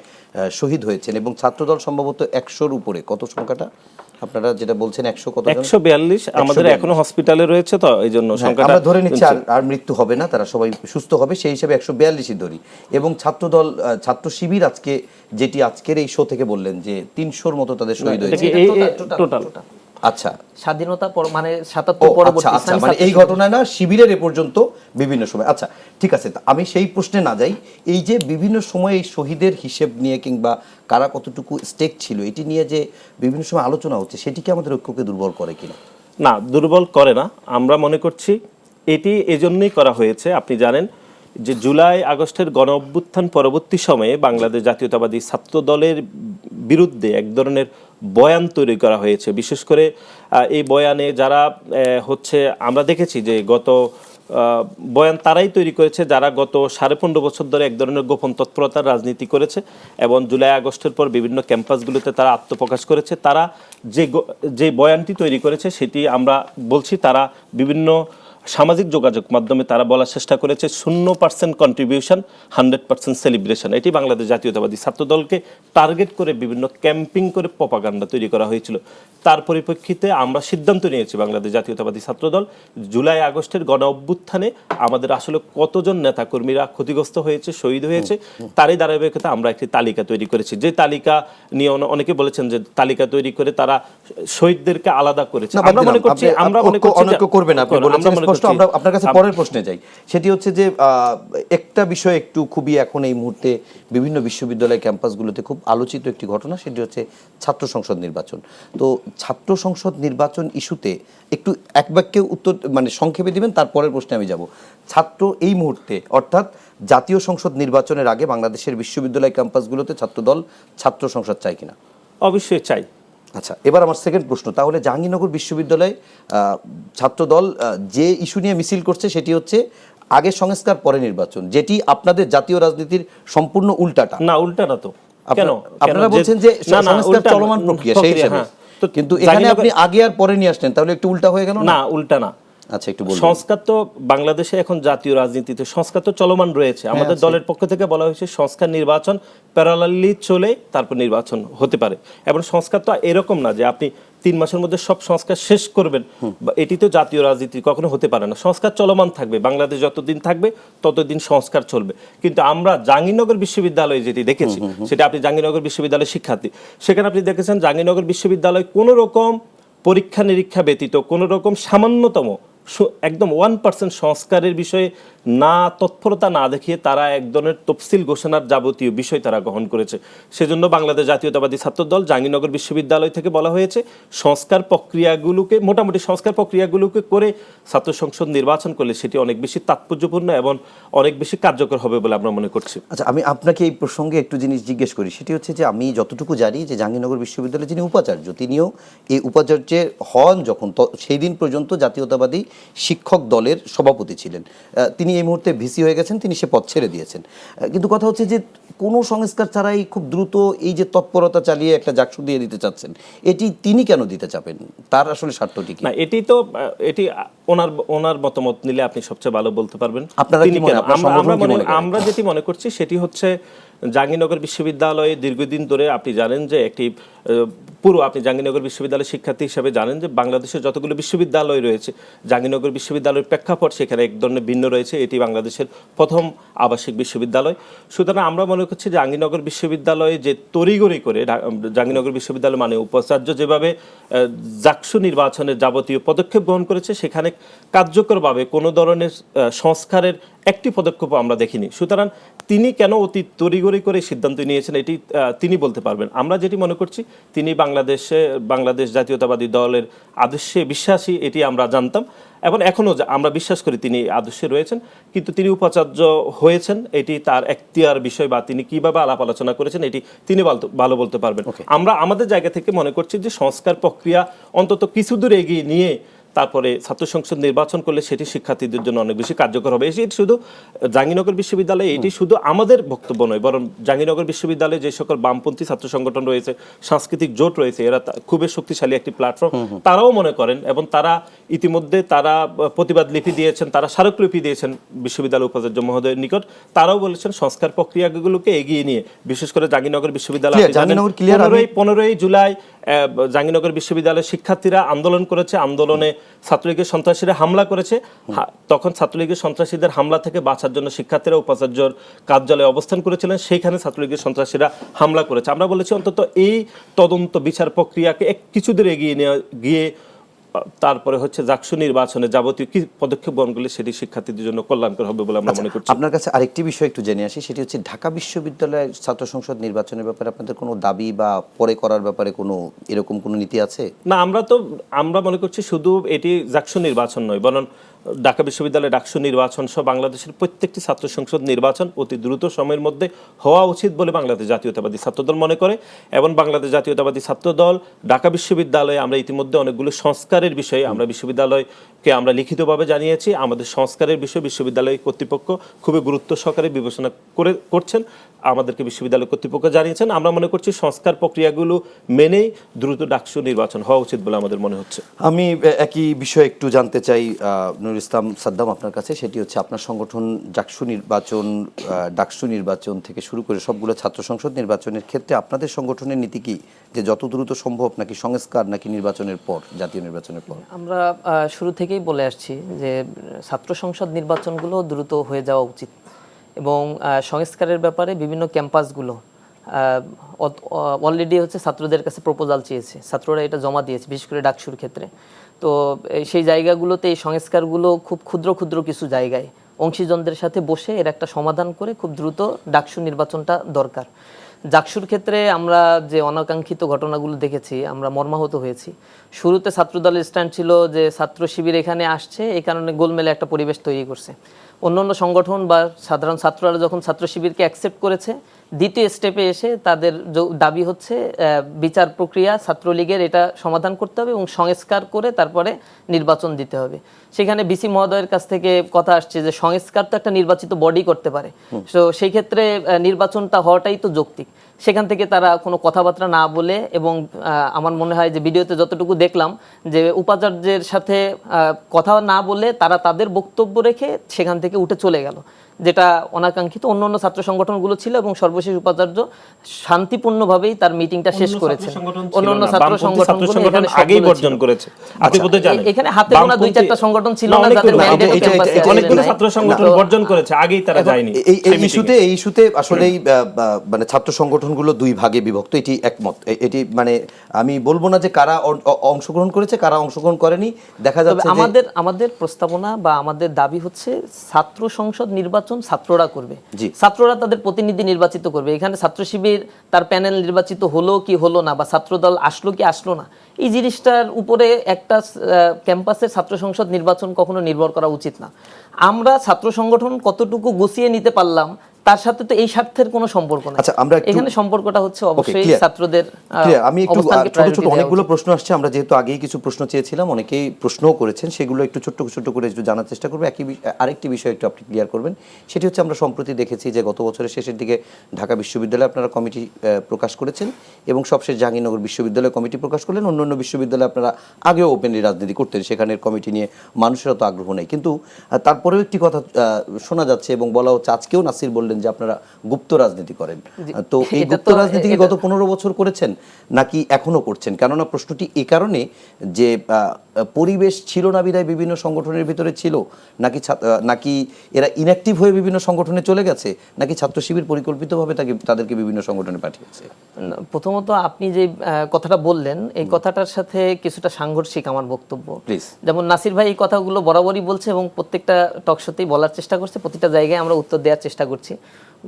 শহীদ হয়েছেন, এবং ছাত্রদল সম্ভবত 100-র উপরে। কত সংখ্যাটা আপনারা যেটা বলছেন 100 কত? 142 আমাদের এখনো হসপিটালে রয়েছে, তো এই জন্য সংখ্যাটা আমরা ধরে নিচ্ছি আর মৃত্যু হবে না, তারা সবাই সুস্থ হবে, সেই হিসাবে 142ই ধরি। এবং ছাত্রদল ছাত্র শিবির আজকে যেটি আজকের এই শো থেকে বললেন যে 300-র মতো তাদের শহীদ হয়েছে টোটাল। আচ্ছা, স্বাধীনতা মানে 77 পরবর্তী মানে এই ঘটনা না, শিবিরের এ পর্যন্ত বিভিন্ন সময়। আচ্ছা, ঠিক আছে, আমি সেই প্রশ্নে না যাই। এই যে বিভিন্ন সময় এই শহীদের হিসেব নিয়ে কিংবা কারা কতটুকু স্টেক ছিল এটি নিয়ে যে বিভিন্ন সময় আলোচনা হচ্ছে, সেটি কি আমাদের ঐক্যকে দুর্বল করে কিনা? না, দুর্বল করে না। আমরা মনে করছি এটি এজন্যই করা হয়েছে। আপনি জানেন যে জুলাই আগস্টের গণ অভ্যুত্থান পরবর্তী সময়ে বাংলাদেশ জাতীয়তাবাদী ছাত্র দলের বিরুদ্ধে এক ধরনের বয়ান তৈরি করা হয়েছে। বিশেষ করে এই বয়ানে যারা আমরা দেখেছি যে গত বয়ান তারাই তৈরি করেছে যারা গত 15.5 বছর ধরে এক ধরনের গোপন তৎপরতার রাজনীতি করেছে এবং জুলাই আগস্টের পর বিভিন্ন ক্যাম্পাসগুলোতে তারা আত্মপ্রকাশ করেছে। তারা যে বয়ানটি তৈরি করেছে সেটি আমরা বলছি, তারা বিভিন্ন সামাজিক যোগাযোগ মাধ্যমে তারা বলার চেষ্টা করেছে 0% কন্ট্রিবিউশন 100% সেলিব্রেশন। এটি বাংলাদেশ জাতীয়তাবাদী ছাত্রদলকে টার্গেট করে বিভিন্ন ক্যাম্পিং করে প্রপাগান্ডা তৈরি করা হয়েছিল। তার পরিপ্রেক্ষিতে আমরা সিদ্ধান্ত নিয়েছি বাংলাদেশ জাতীয়তাবাদী ছাত্রদল জুলাই আগস্টের গণ অভ্যুত্থানে আমাদের আসলে কতজন নেতাকর্মীরা ক্ষতিগ্রস্ত হয়েছে, শহীদ হয়েছে, তারই ধারাবাহিকতা আমরা একটি তালিকা তৈরি করেছি। যে তালিকা নিয়ে অনেকে বলেছেন যে তালিকা তৈরি করে তারা শহীদদেরকে আলাদা করেছে। আমরা মনে করছি করবে না, আপনি বলেছেন স্পষ্ট। আমরা আপনার কাছে পরের প্রশ্নে যাই। সেটি হচ্ছে যে একটা বিষয় একটু খুবই এখন এই মুহূর্তে বিভিন্ন বিশ্ববিদ্যালয় ক্যাম্পাসগুলোতে খুব আলোচিত একটি ঘটনা, সেটি হচ্ছে ছাত্র সংসদ নির্বাচন। তো ছাত্র সংসদ নির্বাচন ইস্যুতে একটু এক বাক্যে উত্তর মানে সংক্ষেপে দিবেন, তারপরের প্রশ্নে আমি যাব। ছাত্র এই মুহূর্তে অর্থাৎ জাতীয় সংসদ নির্বাচনের আগে বাংলাদেশের বিশ্ববিদ্যালয় ক্যাম্পাসগুলোতে ছাত্রদল ছাত্র সংসদ চাই কিনা? অবশ্যই চাই। আচ্ছা, এবার আমার সেকেন্ড প্রশ্ন, তাহলে জাহাঙ্গীরনগর বিশ্ববিদ্যালয়ে ছাত্রদল যে ইস্যু নিয়ে মিছিল করছে সেটি হচ্ছে আগে সংস্কার পরে নির্বাচন, যেটি আপনাদের জাতীয় রাজনীতির সম্পূর্ণ উল্টাটা। না, উল্টা না তো। কেন? আপনারা বলছেন যে সংস্কার চলমান প্রক্রিয়া, সেই হিসাবে কিন্তু এখানে আপনি আগে আর পরে নিয়ে আসলেন, তাহলে একটু উল্টা হয়ে গেল না? উল্টা না। আচ্ছা, একটু বলুন। সংস্কার তো বাংলাদেশে এখন জাতীয় রাজনীতিতে সংস্কার তো চলমান রয়েছে। আমাদের দলের পক্ষ থেকে বলা হয়েছে সংস্কার নির্বাচন প্যারালালি চলে তারপর নির্বাচন হতে পারে, এবং সংস্কার তো এরকম না যে আপনি 3 মাসের মধ্যে সব সংস্কার শেষ করবেন, এটি তো জাতীয় রাজনীতি কখনো হতে পারে না। সংস্কার চলমান থাকবে, বাংলাদেশ যতদিন থাকবে ততদিন সংস্কার চলবে। কিন্তু আমরা জাহাঙ্গীরনগর বিশ্ববিদ্যালয়ে যেটি দেখেছি, সেটা আপনি জাহাঙ্গীরনগর বিশ্ববিদ্যালয়ের শিক্ষার্থী, সেখানে আপনি দেখেছেন জাহাঙ্গীরনগর বিশ্ববিদ্যালয় কোনো রকম পরীক্ষা নিরীক্ষা ব্যতীত কোনো রকম সামান্যতম একদম 1% সংস্কারের বিষয়ে না তৎপরতা না দেখিয়ে তারা এক ধরনের তফসিল ঘোষণার যাবতীয় বিষয় তারা গ্রহণ করেছে। সেজন্য বাংলাদেশ জাতীয়তাবাদী ছাত্রদল জাহাঙ্গীরনগর বিশ্ববিদ্যালয় থেকে বলা হয়েছে সংস্কার প্রক্রিয়াগুলোকে মোটামুটি সংস্কার প্রক্রিয়াগুলোকে করে ছাত্র সংসদ নির্বাচন করলে সেটি অনেক বেশি তাৎপর্যপূর্ণ এবং অনেক বেশি কার্যকর হবে বলে আমরা মনে করছি। আচ্ছা, আমি আপনাকে এই প্রসঙ্গে একটু জিনিস জিজ্ঞেস করি, সেটি হচ্ছে যে আমি যতটুকু জানি যে জাহাঙ্গীরনগর বিশ্ববিদ্যালয়ে যিনি উপাচার্য, তিনিও এই উপাচার্যের হন যখন সেই দিন পর্যন্ত জাতীয়তাবাদী শিক্ষক দলের সভাপতি ছিলেন। তিনি এই মুহূর্তে ভিসি হয়ে গেছেন, তিনি সে পদ ছেড়ে দিয়েছেন। কিন্তু কথা হচ্ছে যে কোনো সংস্কার ছাড়াই খুব দ্রুত এই যে তৎপরতা চালিয়ে একটা জাকসু দিয়ে দিতে চাচ্ছেন, এটি তিনি কেন দিতে চাবেন? তার আসলে স্বার্থটি কি? না, এটি তো এটি ওনার মতামত নিলে আপনি সবচেয়ে ভালো বলতে পারবেন। আপনারা কি মনে- আপনার সংগঠন কি মনে করেন? আমরা যেটি মনে করছি সেটি হচ্ছে জাহাঙ্গীরনগর বিশ্ববিদ্যালয়ে দীর্ঘদিন ধরে আপনি জানেন যে একটি পুরো আপনি জাহাঙ্গীরনগর বিশ্ববিদ্যালয়ের শিক্ষার্থী হিসেবে জানেন যে বাংলাদেশের যতগুলো বিশ্ববিদ্যালয় রয়েছে জাহাঙ্গীরনগর বিশ্ববিদ্যালয়ের প্রেক্ষাপট সেখানে এক ধরনের ভিন্ন রয়েছে। এটি বাংলাদেশের প্রথম আবাসিক বিশ্ববিদ্যালয়। সুতরাং আমরা মনে করছি যে জাহাঙ্গীরনগর বিশ্ববিদ্যালয়ে যে তড়িঘড়ি করে জাহাঙ্গীরনগর বিশ্ববিদ্যালয় মানে উপাচার্য যেভাবে জাকসু নির্বাচনের যাবতীয় পদক্ষেপ গ্রহণ করেছে, সেখানে কার্যকরভাবে কোনো ধরনের সংস্কারের একটি পদক্ষেপ আমরা দেখিনি। সুতরাং তিনি কেন অতি তড়িঘড়ি করে সিদ্ধান্ত নিয়েছেন এটি তিনি বলতে পারবেন। আমরা যেটি মনে করছি তিনি বাংলাদেশ জাতীয়তাবাদী দলের আদর্শে বিশ্বাসী, এটি আমরা জানতাম এবং এখনও আমরা বিশ্বাস করি তিনি আদর্শে রয়েছেন। কিন্তু তিনি উপাচার্য হয়েছেন এটি তার এখতিয়ার বিষয়, বা তিনি কিভাবে আলাপ আলোচনা করেছেন এটি তিনি ভালো বলতে পারবেন। আমরা আমাদের জায়গা থেকে মনে করছি যে সংস্কার প্রক্রিয়া অন্তত কিছু দূর এগিয়ে নিয়ে তারপরে ছাত্র সংসদ নির্বাচন করলে সেটি শিক্ষার্থীদের জন্য অনেক বেশি কার্যকর হবে। এটি শুধু জাহাঙ্গীরনগর বিশ্ববিদ্যালয়ে এটি শুধু আমাদের বক্তব্য নয়, বরং জাহাঙ্গীরনগর বিশ্ববিদ্যালয়ে যে সকল বামপন্থী ছাত্র সংগঠন রয়েছে, সাংস্কৃতিক জোট রয়েছে, এরা খুবই শক্তিশালী একটি প্ল্যাটফর্ম, তারাও মনে করেন এবং তারা ইতিমধ্যে তারা প্রতিবাদ লিপি দিয়েছেন, তারা স্মারকলিপি দিয়েছেন বিশ্ববিদ্যালয় উপাচার্য মহোদয়ের নিকট। তারাও বলেছেন সংস্কার প্রক্রিয়াগুলোকে এগিয়ে নিয়ে, বিশেষ করে জাহাঙ্গীরনগর বিশ্ববিদ্যালয় 15ই জুলাই জাহাঙ্গীরনগর বিশ্ববিদ্যালয়ের শিক্ষার্থীরা আন্দোলন করেছে, আন্দোলনে ছাত্রলীগের সন্ত্রাসীরা হামলা করেছে। তখন ছাত্রলীগের সন্ত্রাসীদের হামলা থেকে বাঁচার জন্য শিক্ষার্থীরা উপাচার্যর কার্যালয়ে অবস্থান করেছিলেন, সেইখানে ছাত্রলীগের সন্ত্রাসীরা হামলা করেছে। আমরা বলেছি অন্তত এই তদন্ত বিচার প্রক্রিয়াকে কিছু দূর এগিয়ে নিয়ে গিয়ে তারপরে হচ্ছে জাকসু নির্বাচনে যাবতীয় কি পদক্ষেপ গ্রহণ করলে সেটি শিক্ষার্থীদের জন্য কল্যাণকর হবে বলে আমরা মনে করছি। আপনার কাছে আরেকটি বিষয় একটু জেনে আসি, সেটি হচ্ছে ঢাকা বিশ্ববিদ্যালয়ের ছাত্র সংসদ নির্বাচনের ব্যাপারে আপনাদের কোনো দাবি বা পরে করার ব্যাপারে কোনো এরকম কোনো নীতি আছে? না, আমরা মনে করছি শুধু এটি জাকসু নির্বাচন নয়, বরং ঢাকা বিশ্ববিদ্যালয়ে ডাকসু নির্বাচন সহ বাংলাদেশের প্রত্যেকটি ছাত্র সংসদ নির্বাচন অতি দ্রুত সময়ের মধ্যে হওয়া উচিত বলে বাংলাদেশ জাতীয়তাবাদী ছাত্রদল মনে করে। এবং বাংলাদেশ জাতীয়তাবাদী ছাত্রদল ঢাকা বিশ্ববিদ্যালয়ে আমরা ইতিমধ্যে অনেকগুলো সংস্কারের বিষয়ে আমরা বিশ্ববিদ্যালয়কে আমরা লিখিতভাবে জানিয়েছি। আমাদের সংস্কারের বিষয়ে বিশ্ববিদ্যালয় কর্তৃপক্ষ খুবই গুরুত্ব সহকারে বিবেচনা করছেন, আমাদেরকে বিশ্ববিদ্যালয় কর্তৃপক্ষ জানিয়েছেন। আমরা মনে করছি সংস্কার প্রক্রিয়াগুলো মেনেই দ্রুত ডাকসু নির্বাচন হওয়া উচিত বলে আমাদের মনে হচ্ছে। আমি একই বিষয় একটু জানতে চাই নুরুল ইসলাম সাদ্দাম আপনার কাছে, সেটি হচ্ছে আপনার সংগঠন ডাকসু নির্বাচন থেকে শুরু করে সবগুলো ছাত্র সংসদ নির্বাচনের ক্ষেত্রে আপনাদের সংগঠনের নীতি কি, যে যত দ্রুত সম্ভব নাকি সংস্কার নাকি নির্বাচনের পর, জাতীয় নির্বাচনের পর? আমরা শুরু থেকেই বলে আসছি যে ছাত্র সংসদ নির্বাচনগুলো দ্রুত হয়ে যাওয়া উচিত এবং সংস্কারের ব্যাপারে বিভিন্ন ক্যাম্পাসগুলো অলরেডি হচ্ছে ছাত্রদের কাছে প্রপোজাল চেয়েছে, ছাত্ররা এটা জমা দিয়েছে, বিশেষ করে ডাকসুর ক্ষেত্রে। তো সেই জায়গাগুলোতে এই সংস্কারগুলো খুব ক্ষুদ্র ক্ষুদ্র কিছু জায়গায় অংশীজনদের সাথে বসে এর একটা সমাধান করে খুব দ্রুত ডাকসু নির্বাচনটা দরকার। জাকসুর ক্ষেত্রে আমরা যে অনাকাঙ্ক্ষিত ঘটনাগুলো দেখেছি আমরা মর্মাহত হয়েছি। শুরুতে ছাত্রদলের স্ট্যান্ড ছিল যে ছাত্র শিবির এখানে আসছে, এই কারণে গোলমেলে একটা পরিবেশ তৈরি করছে। অন্যান্য সংগঠন বা সাধারণ ছাত্ররা যখন ছাত্র শিবিরকে অ্যাকসেপ্ট করেছে, দ্বিতীয় স্টেপে এসে তাদের দাবি হচ্ছে বিচার প্রক্রিয়া ছাত্রলীগের এটা সমাধান করতে হবে এবং সংস্কার করে তারপরে নির্বাচন দিতে হবে। সেখানে বিসি মহোদয়ের কাছ থেকে কথা আসছে যে সংস্কার তো একটা নির্বাচিত বডি করতে পারে, তো সেই ক্ষেত্রে নির্বাচনটা হওয়াটাই তো যৌক্তিক। সেখান থেকে তারা কোনো কথাবার্তা না বলে এবং আমার মনে হয় যে ভিডিওতে যতটুকু দেখলাম যে উপাচার্যের সাথে কথা না বলে তারা তাদের বক্তব্য রেখে সেখান থেকে উঠে চলে গেল, যেটা অনাকাঙ্ক্ষিত। অন্য ছাত্র সংগঠনগুলো ছিল এবং সর্বশেষ উপাচার্য শান্তিপূর্ণভাবেই তার মিটিংটা শেষ করেছেন। অন্য ছাত্র সংগঠনগুলো এখানে আগেই বর্জন করেছে। আপনি বোধহয় জানেন এখানে হাতে গোনা 2-4টা সংগঠন ছিল না যাদের ম্যান্ডেট ক্যাম্পাসে আছে। অনেকগুলো ছাত্র সংগঠন বর্জন করেছে, আগেই তারা যায়নি। এই ইস্যুতে আসলেই মানে ছাত্র সংগঠনগুলো দুই ভাগে বিভক্ত, এটি একমত। এটি মানে আমি বলবো না যে কারা অংশগ্রহণ করেছে কারা অংশগ্রহণ করেনি, দেখা যাচ্ছে আমাদের প্রস্তাবনা বা আমাদের দাবি হচ্ছে ছাত্র সংসদ নির্বাচন ছাত্ররা করবে, জি। ছাত্ররা তাদের প্রতিনিধি নির্বাচিত করবে। এখানে ছাত্র শিবির তার প্যানেল নির্বাচিত হলো কি হলো না বা ছাত্রদল আসলো কি আসলো না, এই জিনিসটার উপরে একটা ক্যাম্পাসের ছাত্র সংসদ নির্বাচন কখনো নির্ভর করা উচিত না। আমরা ছাত্র সংগঠন কতটুকু গুছিয়ে নিতে পারলাম তার সাথে তো এই স্বার্থের কোনো সম্পর্ক নাই। আচ্ছা, আমরা এখানে সম্পর্কটা হচ্ছে অবশ্যই ছাত্রদের আমি একটু ছোট অনেকগুলো প্রশ্ন আসছে, আমরা যেহেতু আগেই কিছু প্রশ্ন চেয়েছিলাম, অনেকেই প্রশ্নও করেছেন, সেগুলো একটু ছোট করে একটু জানার চেষ্টা করবো। আরেকটি বিষয় একটু আপনি ক্লিয়ার করবেন, সেটি হচ্ছে আমরা সম্প্রতি দেখেছি যে গত বছরের শেষের দিকে ঢাকা বিশ্ববিদ্যালয়ে আপনারা কমিটি প্রকাশ করেছেন এবং সবশেষ জাহাঙ্গীরনগর বিশ্ববিদ্যালয়ে কমিটি প্রকাশ করলেন। অন্যান্য বিশ্ববিদ্যালয়ে আপনারা আগেও ওপেনলি রাজনীতি করতেন, সেখানের কমিটি নিয়ে মানুষের তো আগ্রহ নেই, কিন্তু তারপরেও একটি কথা শোনা যাচ্ছে এবং বলা হচ্ছে, আজকেও নাসির বললেন যে আপনারা গুপ্ত রাজনীতি করেন। তো এই গুপ্ত রাজনীতি কি গত 15 বছর করেছেন নাকি এখনো করছেন? কেননা প্রশ্নটি এই কারণে যে পরিবেশ ছিল না বিধায় বিভিন্ন সংগঠনের ভিতরে ছিল, নাকি এরা ইনঅ্যাক্টিভ হয়ে বিভিন্ন সংগঠনে চলে গেছে, নাকি ছাত্র শিবির পরিকল্পিতভাবে তাদেরকে বিভিন্ন সংগঠনে পাঠিয়েছে? প্রথমত আপনি যে কথাটা বললেন এই কথাটার সাথে কিছুটা সাংঘর্ষিক আমার বক্তব্য। প্লিজ। যেমন নাসির ভাই এই কথাগুলো বরাবরই বলছে এবং প্রত্যেকটা টকশোতেই বলার চেষ্টা করছে, প্রতিটা জায়গায় আমরা উত্তর দেওয়ার চেষ্টা করছি।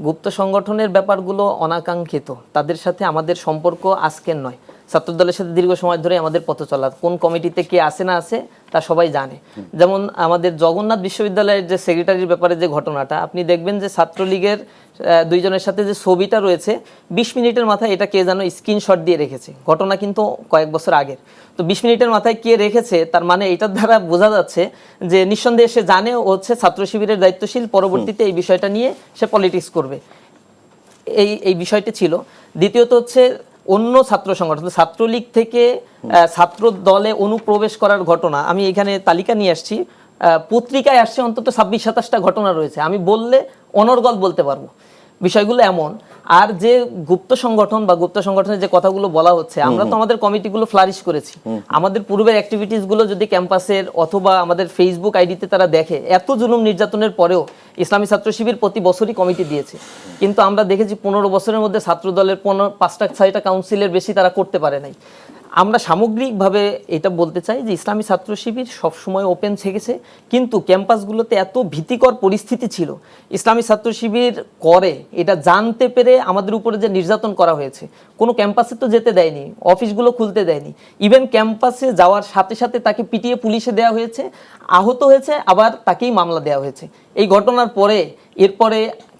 গুপ্ত সংগঠনের ব্যাপারগুলো অনাকাঙ্ক্ষিত, তাদের সাথে আমাদের সম্পর্ক আজকের নয়। ছাত্রদলের সাথে দীর্ঘ সময় ধরে আমাদের পথ চলা, কোন কমিটিতে কে আসে না আসে তা সবাই জানে। যেমন আমাদের জগন্নাথ বিশ্ববিদ্যালয়ের যে সেক্রেটারির ব্যাপারে যে ঘটনাটা, আপনি দেখবেন যে ছাত্রলীগের দুইজনের সাথে যে ছবিটা রয়েছে 20 মিনিটের মাথায় এটা কে যেন স্ক্রিনশট দিয়ে রেখেছে, ঘটনা কিন্তু কয়েক বছর আগের। তো 20 মিনিটের মাথায় কে রেখেছে তার মানে এটার দ্বারা বোঝা যাচ্ছে যে নিঃসন্দেহে সে জানে ও হচ্ছে ছাত্র শিবিরের দায়িত্বশীল, পরবর্তীতে এই বিষয়টা নিয়ে সে পলিটিক্স করবে, এই বিষয়টি ছিল। দ্বিতীয়ত হচ্ছে অন্য ছাত্র সংগঠন ছাত্রলীগ থেকে ছাত্র দলে অনুপ্রবেশ করার ঘটনা, আমি এখানে তালিকা নিয়ে আসছি, পত্রিকায় আসছে অন্তত 26-27টা ঘটনা রয়েছে, আমি বললে অনর্গল বলতে পারবো। বিষয়গুলো এমন। আর যে গুপ্ত সংগঠন বা গুপ্ত সংগঠনের যে কথাগুলো বলা হচ্ছে, আমরা তো আমাদের কমিটিগুলো ফ্লারিশ করেছি। আমাদের পূর্বের অ্যাক্টিভিটিস গুলো যদি ক্যাম্পাসের অথবা আমাদের ফেসবুক আইডিতে তারা দেখে, এত জুলুম নির্যাতনের পরেও ইসলামী ছাত্র শিবির প্রতি বছরই কমিটি দিয়েছে, কিন্তু আমরা দেখেছি 15 বছরের মধ্যে ছাত্র দলের 5টা-6টা কাউন্সিলের বেশি তারা করতে পারে নাই। আমরা সামগ্রিকভাবে এটা বলতে চাই যে ইসলামী ছাত্র শিবির সবসময় ওপেন থেকেছে, কিন্তু ক্যাম্পাসগুলোতে এত ভীতিকর পরিস্থিতি ছিল, ইসলামী ছাত্র শিবির করে এটা জানতে পেরে আমাদের উপরে যে নির্যাতন করা হয়েছে, কোনো ক্যাম্পাসে তো যেতে দেয়নি, অফিসগুলো খুলতে দেয়নি, ইভেন ক্যাম্পাসে যাওয়ার সাথে সাথে তাকে পিটিয়ে পুলিশে দেওয়া হয়েছে, আহত হয়েছে, আবার তাকেই মামলা দেওয়া হয়েছে। এই ঘটনার পরে এরপরে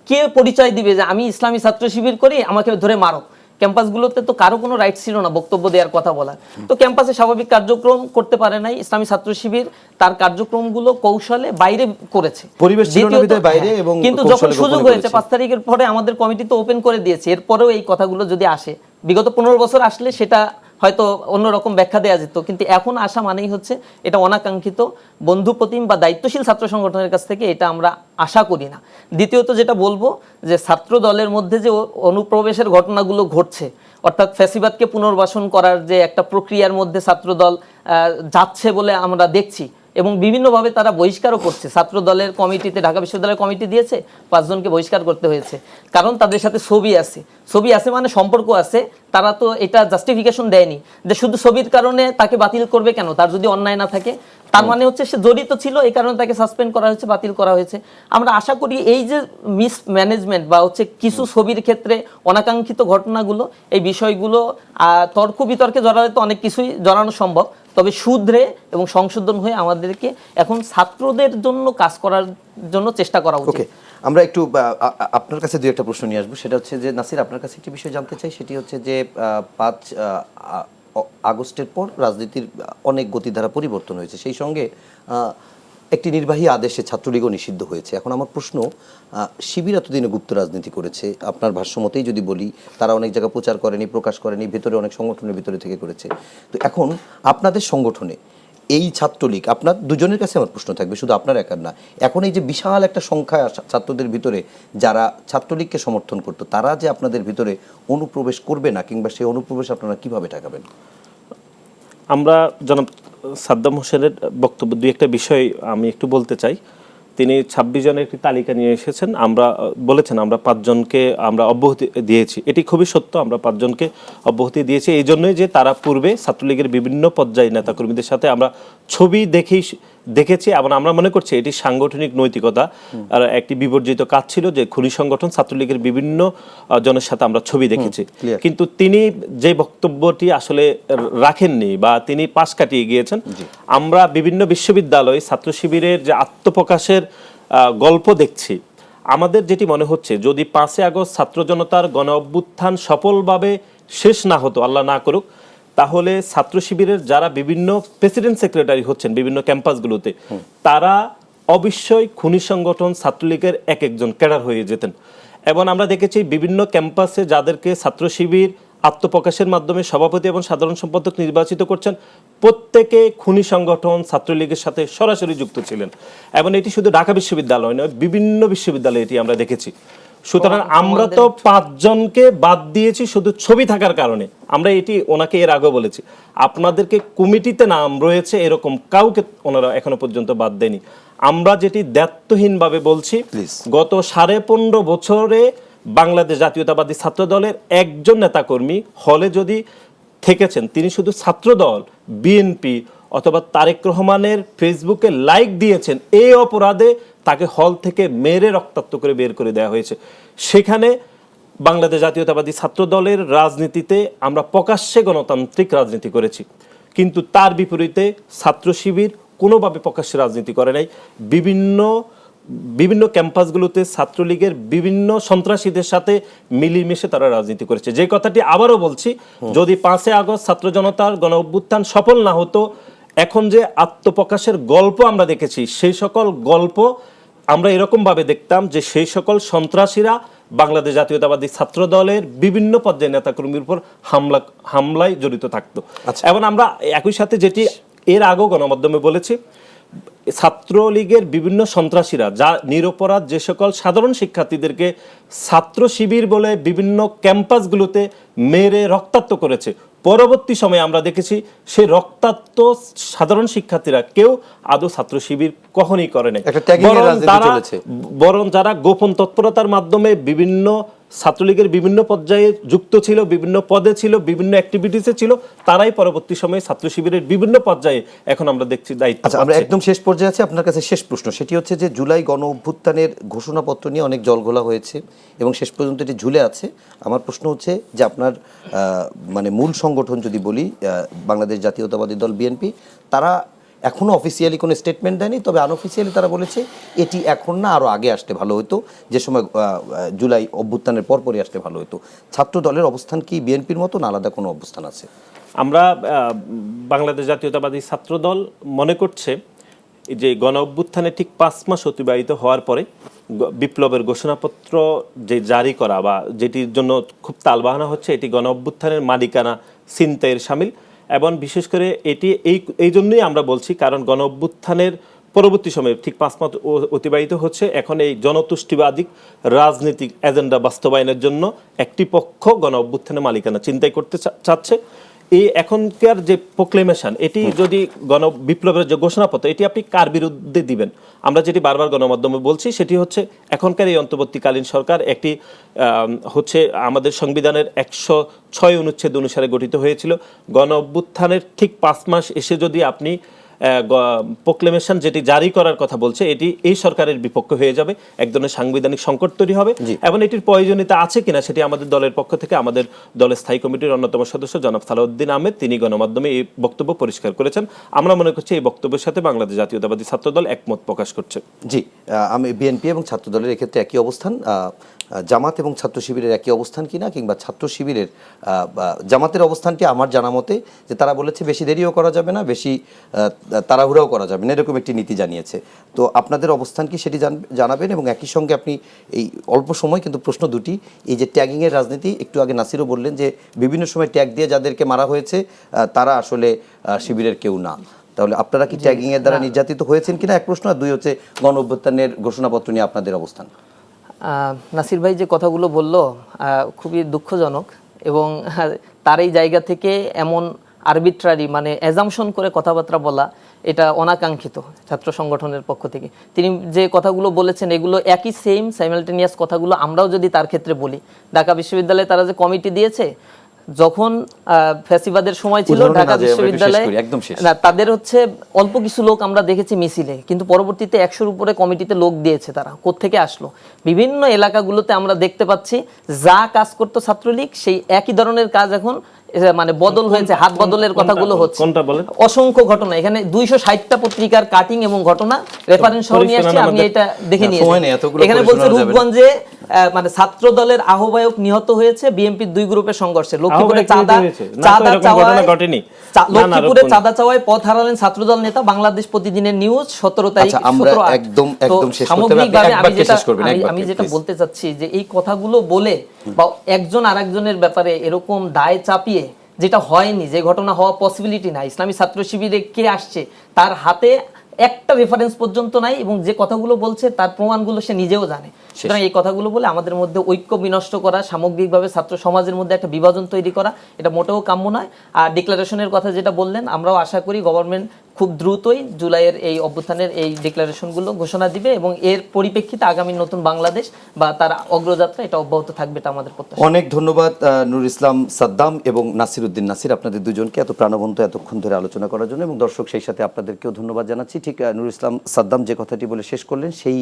কে পরিচয় দিবে যে আমি ইসলামী ছাত্র শিবির করি, আমাকে ধরে মারো? ক্যাম্পাসগুলোতে তো কারো কোনো রাইট ছিল না বক্তব্য দেওয়ার, কথা বলার। তো ক্যাম্পাসে স্বাভাবিক কার্যক্রম করতে পারে নাই ইসলামী ছাত্র শিবির, তার কার্যক্রমগুলো কৌশলে বাইরে করেছে, পরিবেশ ছিল না বিধায় বাইরে, এবং কিন্তু যখন সুযোগ হয়েছে 5 তারিখের পরে আমাদের কমিটি তো ওপেন করে দিয়েছে, এরপরেও এই কথাগুলো যদি আসে, বিগত 15 বছর আসলে সেটা হয়তো অন্যরকম ব্যাখ্যা দেওয়া যেত, কিন্তু এখন আসা মানেই হচ্ছে এটা অনাকাঙ্ক্ষিত, বন্ধুপ্রতিম বা দায়িত্বশীল ছাত্র সংগঠনের কাছ থেকে এটা আমরা আশা করি না। দ্বিতীয়ত যেটা বলবো যে ছাত্র দলের মধ্যে যে অনুপ্রবেশের ঘটনাগুলো ঘটছে, অর্থাৎ ফ্যাসিবাদকে পুনর্বাসন করার যে একটা প্রক্রিয়ার মধ্যে ছাত্রদল যাচ্ছে বলে আমরা দেখছি, এবং বিভিন্নভাবে তারা বহিষ্কারও করছে। ছাত্র দলের কমিটিতে ঢাকা বিশ্ববিদ্যালয়ের কমিটি দিয়েছে, 5 জনকে বহিষ্কার করতে হয়েছে, কারণ তাদের সাথে ছবি আছে মানে সম্পর্ক আছে। তারা তো এটা জাস্টিফিকেশন দেয়নি যে শুধু ছবির কারণে তাকে বাতিল করবে কেন, তার যদি অন্যায় না থাকে, তার মানে হচ্ছে সে জড়িত ছিল, এই কারণে তাকে সাসপেন্ড করা হয়েছে, বাতিল করা হয়েছে। আমরা আশা করি এই যে মিসম্যানেজমেন্ট বা হচ্ছে কিছু ছবির ক্ষেত্রে অনাকাঙ্ক্ষিত ঘটনাগুলো, এই বিষয়গুলো তর্ক বিতর্কে জড়ালে তো অনেক কিছুই জড়ানো সম্ভব, তবে শুধরে এবং সংশোধন হয়ে আমাদেরকে এখন ছাত্রদের জন্য কাজ করার জন্য চেষ্টা করা উচিত। আমরা একটু আপনার কাছে দুই একটা প্রশ্ন নিয়ে আসবো। সেটা হচ্ছে যে নাসির, আপনার কাছে একটি বিষয় জানতে চাই, সেটি হচ্ছে যে 5 আগস্টের পর রাজনীতির অনেক গতিধারা পরিবর্তন হয়েছে, সেই সঙ্গে একটি নির্বাহী আদেশে ছাত্রলীগও নিষিদ্ধ হয়েছে। এখন আমার প্রশ্ন, শিবির এতদিনে গুপ্ত রাজনীতি করেছে, আপনার ভাষ্যমতেই যদি বলি, তারা অনেক জায়গা প্রচার করেনি, প্রকাশ করেনি, ভেতরে অনেক সংগঠনের ভিতরে থেকে করেছে। তো এখন আপনাদের সংগঠনে এই ছাত্রলীগ, আপনার দুজনের কাছে আমার প্রশ্ন থাকবে, শুধু আপনার একার না, এখন এই যে বিশাল একটা সংখ্যা ছাত্রদের ভিতরে যারা ছাত্রলীগকে সমর্থন করতো, তারা যে আপনাদের ভিতরে অনুপ্রবেশ করবে না, কিংবা সেই অনুপ্রবেশ আপনারা কিভাবে ঠেকাবেন? আমরা জনাব সাদ্দাম হোসেনের বক্তব্য দুই একটা বিষয় আমি একটু বলতে চাই। তিনি 26 জনের একটি তালিকা নিয়ে এসেছেন, আমরা বলেছেন আমরা 5 জনকে আমরা অব্যাহতি দিয়েছি, এটি খুবই সত্য, আমরা 5 জনকে অব্যাহতি দিয়েছি এই জন্যই যে তারা পূর্বে ছাত্রলীগের বিভিন্ন পর্যায়ে নেতাকর্মীদের সাথে আমরা ছবি দেখেছি এবং আমরা মনে করছি এটি সাংগঠনিক নৈতিকতা আর একটি বিবর্জিত কাজ ছিল, যে খুনি সংগঠন ছাত্রলীগের বিভিন্ন জনের সাথে আমরা ছবি দেখেছি। কিন্তু তিনি যে বক্তব্যটি আসলে রাখেননি বা তিনি পাশ কাটিয়ে গিয়েছেন, আমরা বিভিন্ন বিশ্ববিদ্যালয় ছাত্র শিবিরের যে আত্মপ্রকাশের গল্প দেখছি, আমাদের যেটি মনে হচ্ছে যদি 5 আগস্ট ছাত্র জনতার গণ অভ্যুত্থান সফলভাবে শেষ না হতো, আল্লাহ না করুক, তাহলে ছাত্র শিবিরের যারা বিভিন্ন প্রেসিডেন্ট সেক্রেটারি হচ্ছেন বিভিন্ন ক্যাম্পাসগুলোতে, তারা অবশ্যই খুনি সংগঠন ছাত্রলীগের এক একজন ক্যাডার হয়ে যেতেন। এবং আমরা দেখেছি বিভিন্ন ক্যাম্পাসে যাদেরকে ছাত্র শিবির আত্মপ্রকাশের মাধ্যমে সভাপতি এবং সাধারণ সম্পাদক নির্বাচিত করছেন, প্রত্যেকে খুনি সংগঠন ছাত্রলীগের সাথে সরাসরি যুক্ত ছিলেন। এবং এটি শুধু ঢাকা বিশ্ববিদ্যালয় নয়, বিভিন্ন বিশ্ববিদ্যালয়ে এটি আমরা দেখেছি। সুতরাং আমরা তো 5 জনকে বাদ দিয়েছি শুধু ছবি থাকার কারণে। আমরা এটি ওনাকে এর আগে বলেছি, আপনাদেরকে কমিটিতে নাম রয়েছে এরকম কাউকে ওনারা এখনো পর্যন্ত বাদ দেয়নি। আমরা যেটি দায়িত্বহীনভাবে বলছি, গত 15.5 বছরে বাংলাদেশ জাতীয়তাবাদী ছাত্র দলের একজন নেতাকর্মী হলে যদি থেকেছেন, তিনি শুধু ছাত্র দল, বিএনপি অথবা তারেক রহমানের ফেসবুকে লাইক দিয়েছেন, এই অপরাধে তাকে হল থেকে মেরে রক্তাক্ত করে বের করে দেওয়া হয়েছে। সেখানে বাংলাদেশ জাতীয়তাবাদী ছাত্র দলের রাজনীতিতে আমরা প্রকাশ্যে গণতান্ত্রিক রাজনীতি করেছি, কিন্তু তার বিপরীতে ছাত্র শিবির কোনোভাবে প্রকাশ্যে রাজনীতি করে নাই। বিভিন্ন ক্যাম্পাসগুলোতে ছাত্রলীগের বিভিন্ন সন্ত্রাসীদের সাথে মিলিমিশে তারা রাজনীতি করেছে। যে কথাটি আবারও বলছি, যদি 5 আগস্ট ছাত্র জনতার গণ অভ্যুত্থান সফল না হতো, এখন যে আত্মপ্রকাশের গল্প আমরা দেখেছি, সেই সকল গল্প আমরা এরকম ভাবে দেখতাম যে সেই সকল সন্ত্রাসীরা বাংলাদেশ জাতীয়তাবাদী ছাত্র দলের বিভিন্ন পর্যায়ে নেতাকর্মীর উপর হামলায় জড়িত থাকতো। এবং আমরা একই সাথে যেটি এর আগেও গণমাধ্যমে বলেছি, ছাত্রলীগের বিভিন্ন সন্ত্রাসীরা যা নিরপরাধ যে সকল সাধারণ শিক্ষার্থীদেরকে ছাত্র শিবির বলে বিভিন্ন ক্যাম্পাসগুলোতে মেরে রক্তাক্ত করেছে, পরবর্তী সময়ে আমরা দেখেছি সেই রক্তাক্ত সাধারণ শিক্ষার্থীরা কেউ আদৌ ছাত্র শিবির কখনই করে নাই, বরং যারা গোপন তৎপরতার মাধ্যমে বিভিন্ন ছাত্রলীগের বিভিন্ন পর্যায়ে যুক্ত ছিল, বিভিন্ন পদে ছিল, বিভিন্ন অ্যাক্টিভিটিসে ছিল, তারাই পরবর্তী সময়ে ছাত্র শিবিরের বিভিন্ন পর্যায়ে এখন আমরা দেখছি দায়িত্ব। আচ্ছা, আমরা একদম শেষ পর্যায়ে আছি। আপনার কাছে শেষ প্রশ্ন, সেটি হচ্ছে যে জুলাই গণ অভ্যুত্থানের ঘোষণাপত্র নিয়ে অনেক জলঘোলা হয়েছে এবং শেষ পর্যন্ত এটি ঝুলে আছে। আমার প্রশ্ন হচ্ছে যে আপনার মানে মূল সংগঠন যদি বলি, বাংলাদেশ জাতীয়তাবাদী দল বিএনপি, তারা এখনও অফিসিয়ালি কোনো স্টেটমেন্ট দেয়নি, তবে আনঅফিসিয়ালি তারা বলেছে এটি এখন না, আরও আগে আসতে ভালো হতো, যে সময় জুলাই অভ্যুত্থানের পরপরই আসতে ভালো হতো। ছাত্র দলের অবস্থান কি বিএনপির মতো না আলাদা কোনো অবস্থান আছে? আমরা বাংলাদেশ জাতীয়তাবাদী ছাত্র দল মনে করছে যে গণ অভ্যুত্থানে ঠিক 5 মাস অতিবাহিত হওয়ার পরে বিপ্লবের ঘোষণাপত্র যে জারি করা বা যেটির জন্য খুব তালবাহানা হচ্ছে, এটি গণ অভ্যুত্থানের মালিকানা ছিনতাইয়ের শামিল। এবং বিশেষ করে এটি এই জন্যই আমরা বলছি, কারণ গণ অভ্যুত্থানের পরবর্তী সময়ে ঠিক 5 মাস অতিবাহিত হচ্ছে, এখন এই জনতুষ্টিবাদী রাজনৈতিক এজেন্ডা বাস্তবায়নের জন্য একটি পক্ষ গণ অভ্যুত্থানের মালিকানা ছিনতাই করতে চাচ্ছে। এই এখনকার যে প্রোক্লেমেশন, এটি যদি বিপ্লবের যে ঘোষণাপত্র, এটি আপনি কার বিরুদ্ধে দিবেন? আমরা যেটি বারবার গণমাধ্যমে বলছি সেটি হচ্ছে, এখনকার এই অন্তর্বর্তীকালীন সরকার একটি হচ্ছে আমাদের সংবিধানের 106 অনুচ্ছেদ অনুসারে গঠিত হয়েছিল। গণ অভ্যুত্থানের ঠিক 5 মাস এসে যদি আপনি প্রোক্লেমেশন যেটি জারি করার কথা বলছে এটি এই সরকারের বিপক্ষে হয়ে যাবে, এক ধরনের সাংবিধানিক সংকট তৈরি হবে এবং এটির প্রয়োজনীয়তা আছে কিনা সেটি আমাদের দলের পক্ষ থেকে আমাদের দলের স্থায়ী কমিটির অন্যতম সদস্য জনাব সালাউদ্দিন আহমেদ তিনি গণমাধ্যমে এই বক্তব্য পরিষ্কার করেছেন। আমরা মনে করছি এই বক্তব্যের সাথে বাংলাদেশ জাতীয়তাবাদী ছাত্রদল একমত প্রকাশ করছে। জি, আমি বিএনপি এবং ছাত্র দলের এক্ষেত্রে একই অবস্থান, জামাত এবং ছাত্র শিবিরের একই অবস্থান কিনা কিংবা ছাত্র শিবিরের জামাতের অবস্থানটি আমার জানা মতে যে তারা বলেছে বেশি দেরিও করা যাবে না, বেশি তাড়াহুড়াও করা যাবে না, এরকম একটি নীতি জানিয়েছে। তো আপনাদের অবস্থান কি সেটি জানাবেন এবং একই সঙ্গে আপনি এই অল্প সময় কিন্তু প্রশ্ন দুটি, এই যে ট্যাগিংয়ের রাজনীতি, একটু আগে নাসিরও বললেন যে বিভিন্ন সময় ট্যাগ দিয়ে যাদেরকে মারা হয়েছে তারা আসলে শিবিরের কেউ না, তাহলে আপনারা কি ট্যাগিং এর দ্বারা নির্যাতিত হয়েছেন কিনা এক প্রশ্ন, আর দুই হচ্ছে গণ অভ্যুত্থানের ঘোষণাপত্র নিয়ে আপনাদের অবস্থান। নাসির ভাই যে কথাগুলো বলল খুবই দুঃখজনক এবং তার এই জায়গা থেকে এমন আরবিট্রারি মানে অ্যাজাম্পশন করে কথাবার্তা বলা এটা অনাকাঙ্ক্ষিত ছাত্র সংগঠনের পক্ষ থেকে। তিনি যে কথাগুলো বলেছেন এগুলো একই সাইমালটেনিয়াস কথাগুলো আমরাও যদি তার ক্ষেত্রে বলি, ঢাকা বিশ্ববিদ্যালয়ে তারা যে কমিটি দিয়েছে যখন ফ্যাসিবাদের সময় ছিল ঢাকা বিশ্ববিদ্যালয়ে তাদের হচ্ছে অল্প কিছু লোক আমরা দেখেছি মিছিলে, কিন্তু পরবর্তীতে 100-র উপরে কমিটিতে লোক দিয়েছে। তারা কোত্থেকে আসলো? বিভিন্ন এলাকাগুলোতে আমরা দেখতে পাচ্ছি যা কাজ করতো ছাত্রলীগ সেই একই ধরনের কাজ এখন মানে বদল হয়েছে, হাত বদলের কথাগুলো হচ্ছে। অসংখ্য ঘটনা, এখানে 260টা পত্রিকার কাটিং এবং ঘটনা রেফারেন্স সহ নিয়ে আসছে, আমি এটা দেখে নিয়েছি। এখানে বলছে রূপগঞ্জে মানে ছাত্র দলের আহ্বায়ক নিহত হয়েছে বিএনপির 2 গ্রুপের সংঘর্ষে। লক্ষ্মীপুরে চাঁদা চাওয়ায় পথ হারালেন ছাত্রদল নেতা, বাংলাদেশ প্রতিদিনের নিউজ 17 তারিখ। সামগ্রিকভাবে আমি যেটা বলতে চাচ্ছি যে এই কথাগুলো বলে বা একজন আরেকজনের ব্যাপারে এরকম দায় চাপিয়ে, যেটা হয়নি, যে ঘটনা হওয়া পসিবিলিটি নাই, ইসলামী ছাত্র শিবিরে কে আসছে তার হাতে একটা রেফারেন্স পর্যন্ত নাই এবং যে কথাগুলো বলছে তার প্রমাণগুলো সে নিজেও জানে। সুতরাং এই কথাগুলো বলে আমাদের মধ্যে ঐক্য বিনষ্ট করা, সামগ্রিকভাবে ছাত্র সমাজের মধ্যে একটা বিভাজন তৈরি করা, এটা মোটেও কাম্য নয়। আর ডিক্লারেশনের কথা যেটা বললেন, আমরাও আশা করি গভর্নমেন্ট খুব দ্রুতই জুলাইয়ের এই অভ্যুত্থানের এই ডিক্লারেশনগুলো ঘোষণা দিবে এবং এর পরিপ্রেক্ষিতে আগামী নতুন বাংলাদেশ বা তার অগ্রযাত্রা এটা অব্যাহত থাকবে, এটা আমাদের প্রত্যাশা। অনেক ধন্যবাদ নুর ইসলাম সাদ্দাম এবং নাসির উদ্দিন নাসির, আপনাদের দুজনকে এত প্রাণবন্ত এতক্ষণ ধরে আলোচনা করার জন্য, এবং দর্শক সেই সাথে আপনাদেরকেও ধন্যবাদ জানাচ্ছি। ঠিক নুর ইসলাম সাদ্দাম যে কথাটি বলে শেষ করলেন সেই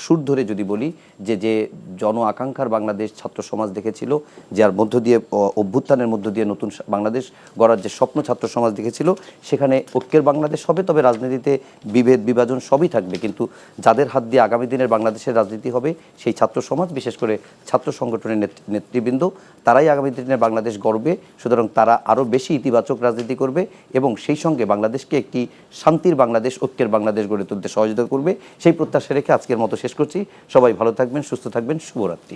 সুর ধরে যদি বলি যে যে জন আকাঙ্ক্ষার বাংলাদেশ ছাত্র সমাজ দেখেছিল, যার মধ্য দিয়ে অভ্যুত্থানের মধ্য দিয়ে নতুন বাংলাদেশ গড়ার যে স্বপ্ন ছাত্র সমাজ দেখেছিল, সেখানে ঐক্যের বাংলাদেশ হবে। তবে রাজনীতিতে বিভেদ বিভাজন সবই থাকবে, কিন্তু যাদের হাত দিয়ে আগামী দিনের বাংলাদেশের রাজনীতি হবে সেই ছাত্র সমাজ, বিশেষ করে ছাত্র সংগঠনের নেতৃবৃন্দ, তারাই আগামী দিনের বাংলাদেশ গড়বে। সুতরাং তারা আরও বেশি ইতিবাচক রাজনীতি করবে এবং সেই সঙ্গে বাংলাদেশকে একটি শান্তির বাংলাদেশ, ঐক্যের বাংলাদেশ গড়ে তুলতে সহযোগিতা করবে। সেই প্রত্যাশা রেখে আজকের মতো শেষ করছি। সবাই ভালো থাকবেন, সুস্থ থাকবেন, শুভরাত্রি।